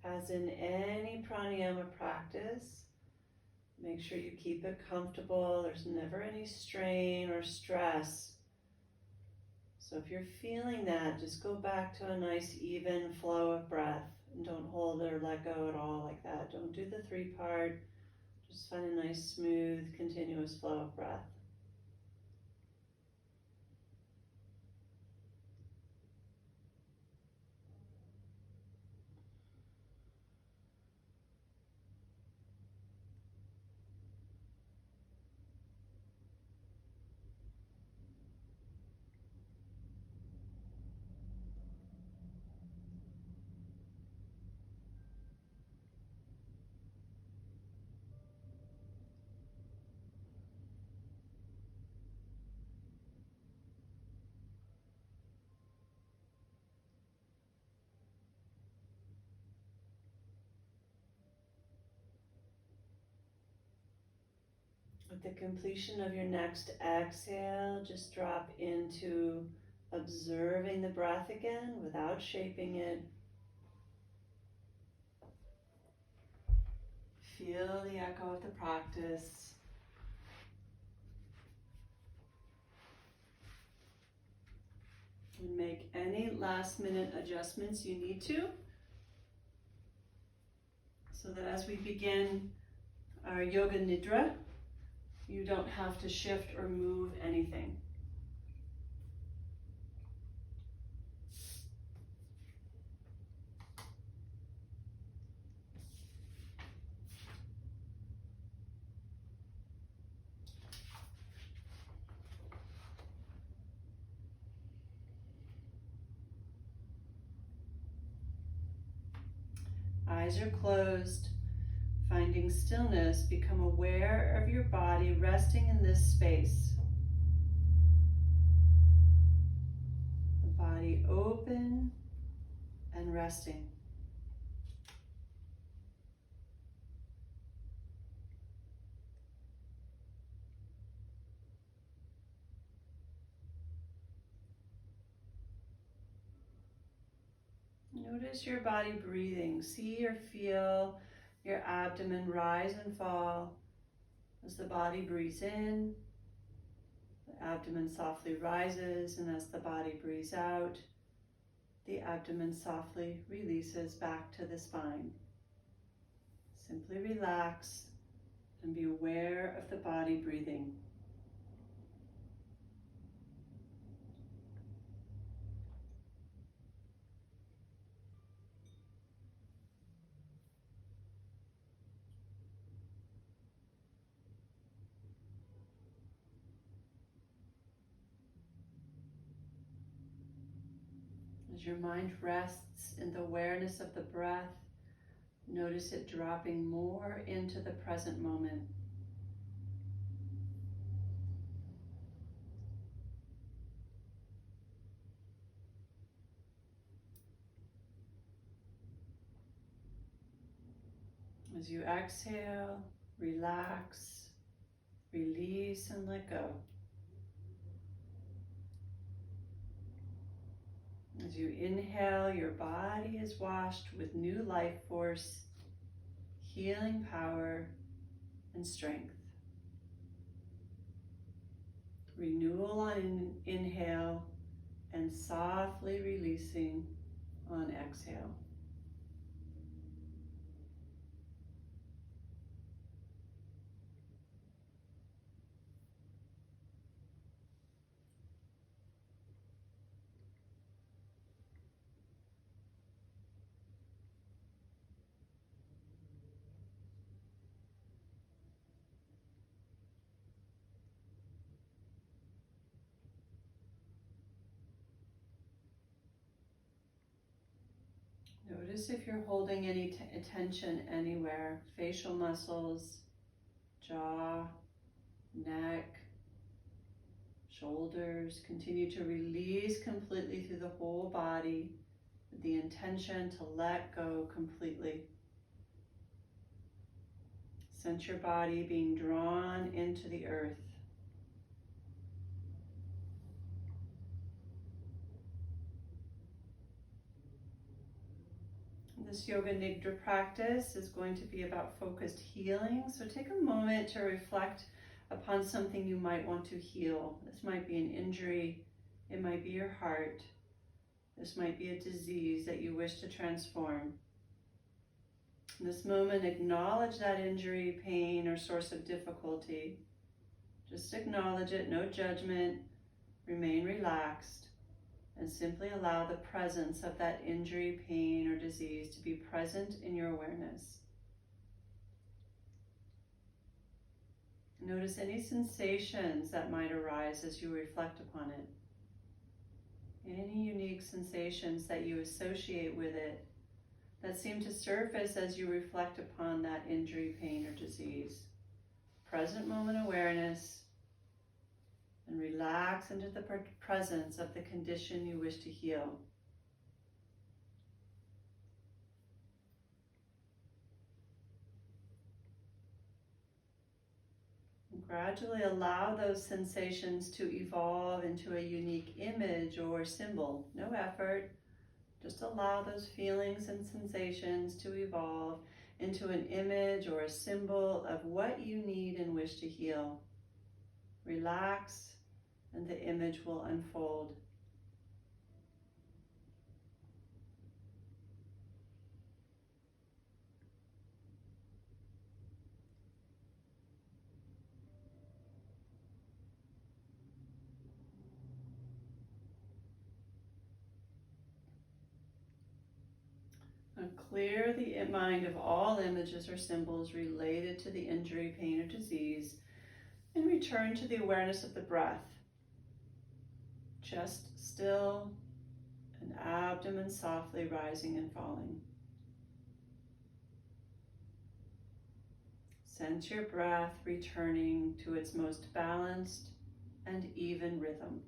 As in any pranayama practice, make sure you keep it comfortable. There's never any strain or stress. So if you're feeling that, just go back to a nice even flow of breath. And don't hold it or let go at all like that. Don't do the 3-part. Just find a nice, smooth, continuous flow of breath. With the completion of your next exhale, just drop into observing the breath again without shaping it. Feel the echo of the practice. And make any last minute adjustments you need to, so that as we begin our yoga nidra, you don't have to shift or move anything. Eyes are closed. Finding stillness, become aware of your body resting in this space. The body open and resting. Notice your body breathing. See or feel your abdomen rise and fall as the body breathes in. The abdomen softly rises, and as the body breathes out, the abdomen softly releases back to the spine. Simply relax and be aware of the body breathing. As your mind rests in the awareness of the breath, notice it dropping more into the present moment. As you exhale, relax, release, and let go. As you inhale, your body is washed with new life force, healing power, and strength. Renewal on inhale and softly releasing on exhale. Notice if you're holding any tension anywhere, facial muscles, jaw, neck, shoulders. Continue to release completely through the whole body with the intention to let go completely. Sense your body being drawn into the earth. This Yoga Nidra practice is going to be about focused healing. So take a moment to reflect upon something you might want to heal. This might be an injury. It might be your heart. This might be a disease that you wish to transform. In this moment, acknowledge that injury, pain, or source of difficulty. Just acknowledge it, no judgment. Remain relaxed. And simply allow the presence of that injury, pain, or disease to be present in your awareness. Notice any sensations that might arise as you reflect upon it. Any unique sensations that you associate with it that seem to surface as you reflect upon that injury, pain, or disease. Present moment awareness. And relax into the presence of the condition you wish to heal. And gradually allow those sensations to evolve into a unique image or symbol. No effort, just allow those feelings and sensations to evolve into an image or a symbol of what you need and wish to heal. Relax, and the image will unfold. Now clear the mind of all images or symbols related to the injury, pain, or disease, and return to the awareness of the breath. Chest still, and abdomen softly rising and falling. Sense your breath returning to its most balanced and even rhythm.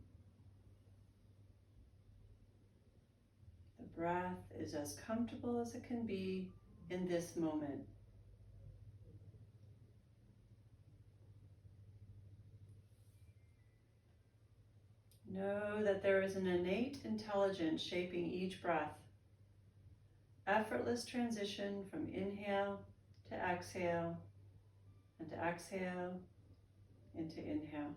The breath is as comfortable as it can be in this moment. Know that there is an innate intelligence shaping each breath. Effortless transition from inhale to exhale, and to exhale into inhale.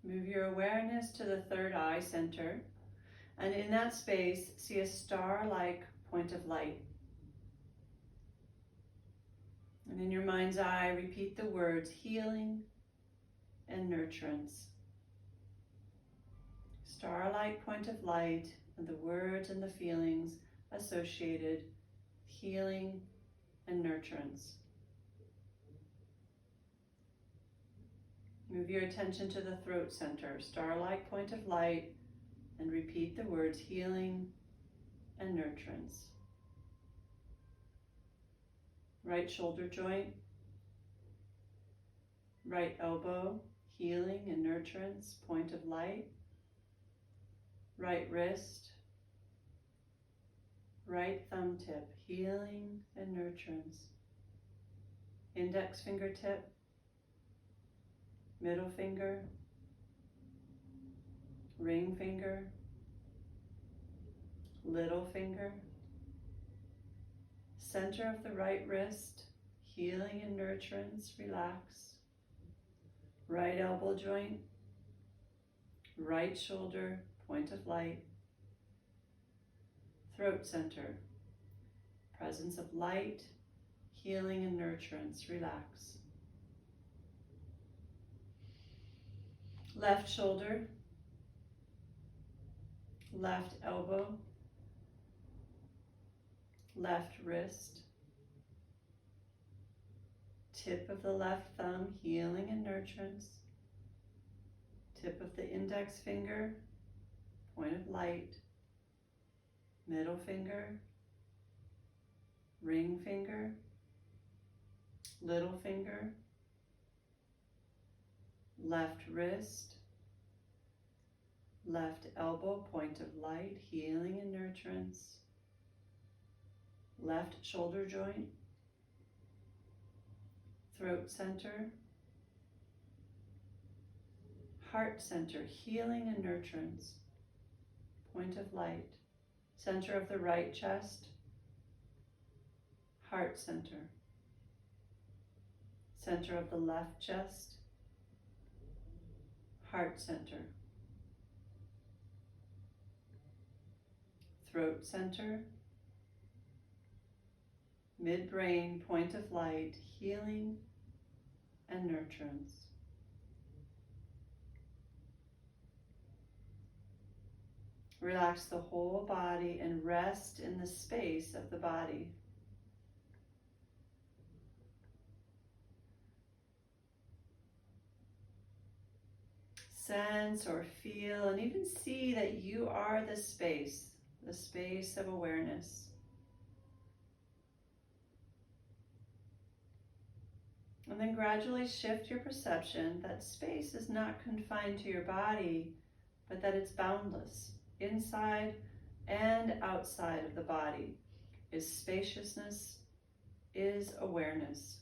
Move your awareness to the third eye center, and in that space, see a star-like point of light. And in your mind's eye, repeat the words healing and nurturance. Star-like point of light and the words and the feelings associated, healing and nurturance. Move your attention to the throat center, star-like point of light, and repeat the words healing and nurturance. Right shoulder joint, right elbow, healing and nurturance, point of light. Right wrist, right thumb tip, healing and nurturance. Index fingertip, middle finger, ring finger, little finger. Center of the right wrist, healing and nurturance, relax. Right elbow joint, right shoulder, point of light. Throat center, presence of light, healing and nurturance, relax. Left shoulder, left elbow, left wrist, tip of the left thumb, healing and nurturance, tip of the index finger, point of light, middle finger, ring finger, little finger, left wrist, left elbow, point of light, healing and nurturance, left shoulder joint, throat center, heart center, healing and nurturance, point of light, center of the right chest, heart center, center of the left chest, heart center, throat center, midbrain, point of light, healing and nurturance. Relax the whole body and rest in the space of the body. Sense or feel and even see that you are the space of awareness. And then gradually shift your perception that space is not confined to your body, but that it's boundless. Inside and outside of the body is spaciousness, is awareness.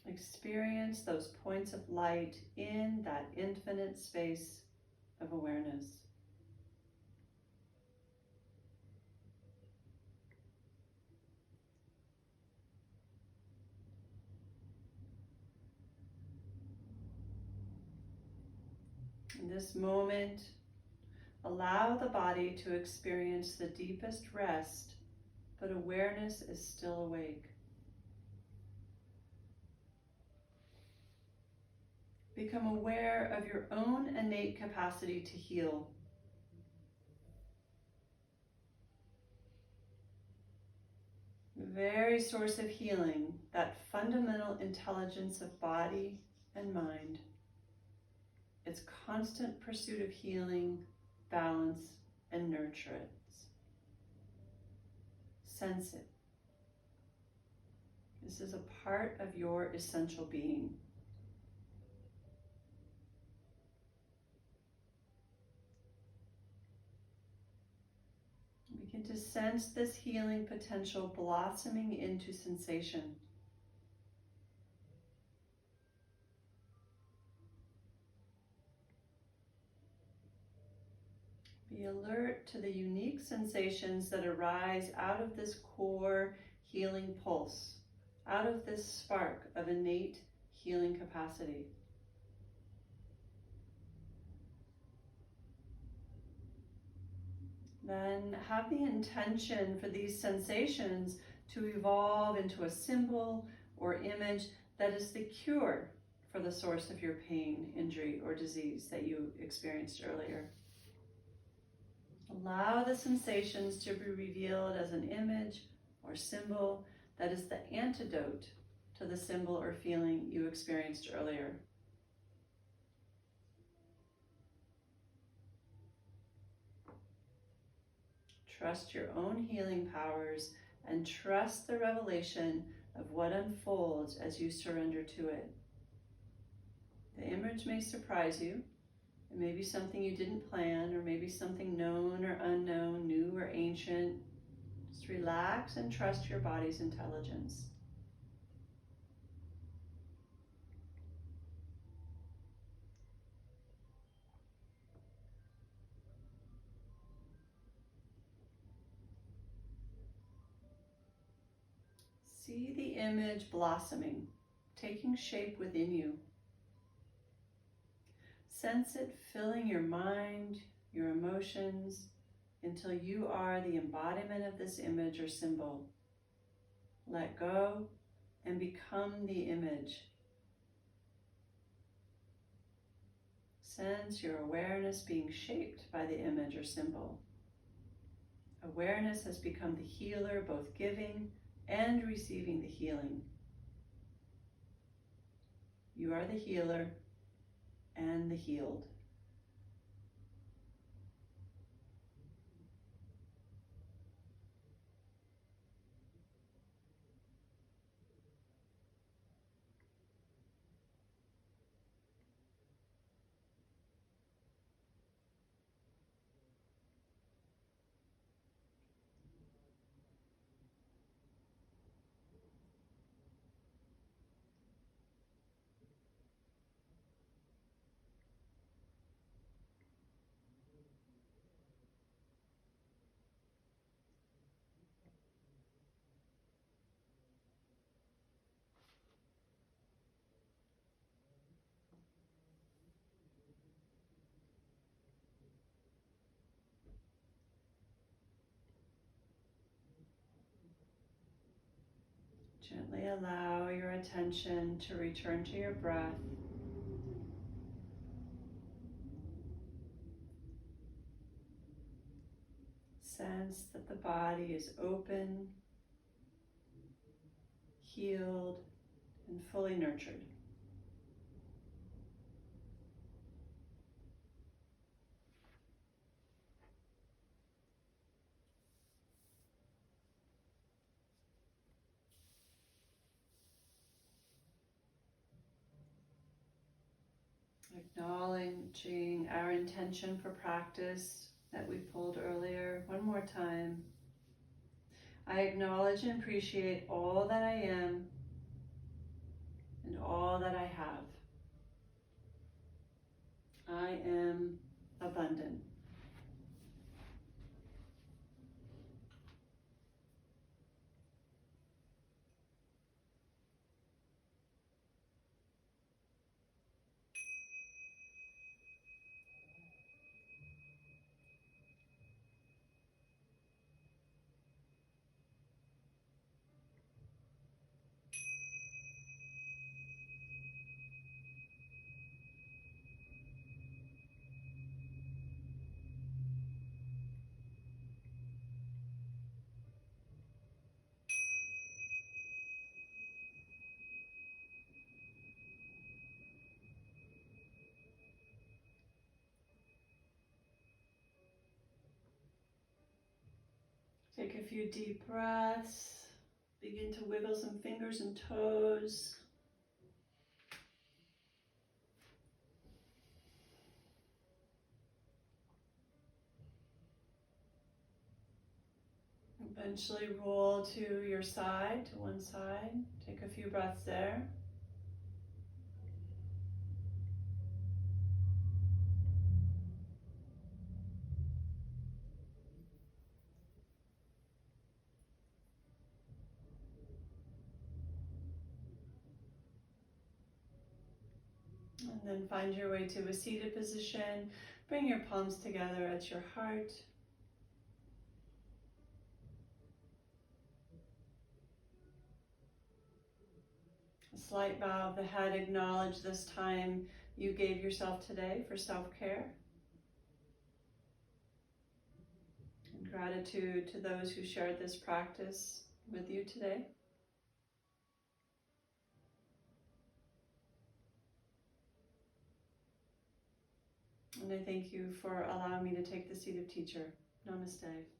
Experience those points of light in that infinite space of awareness. In this moment, allow the body to experience the deepest rest, but awareness is still awake. Become aware of your own innate capacity to heal. The very source of healing, that fundamental intelligence of body and mind. its constant pursuit of healing, balance, and nurturance. Sense it. This is a part of your essential being. Begin to sense this healing potential blossoming into sensation. Be alert to the unique sensations that arise out of this core healing pulse, out of this spark of innate healing capacity. Then have the intention for these sensations to evolve into a symbol or image that is the cure for the source of your pain, injury, or disease that you experienced earlier. Allow the sensations to be revealed as an image or symbol that is the antidote to the symbol or feeling you experienced earlier. Trust your own healing powers and trust the revelation of what unfolds as you surrender to it. The image may surprise you. It may be something you didn't plan, or maybe something known or unknown, new or ancient. Just relax and trust your body's intelligence. See the image blossoming, taking shape within you. Sense it filling your mind, your emotions, until you are the embodiment of this image or symbol. Let go and become the image. Sense your awareness being shaped by the image or symbol. Awareness has become the healer, both giving and receiving the healing. You are the healer and the healed. Gently allow your attention to return to your breath. Sense that the body is open, healed, and fully nurtured. Acknowledging our intention for practice that we pulled earlier. One more time. I acknowledge and appreciate all that I am and all that I have. I am abundant. Take a few deep breaths. Begin to wiggle some fingers and toes. Eventually roll to your side, to one side. Take a few breaths there. And then find your way to a seated position. Bring your palms together at your heart. A slight bow of the head. Acknowledge this time you gave yourself today for self-care. And gratitude to those who shared this practice with you today. And I thank you for allowing me to take the seat of teacher. Namaste.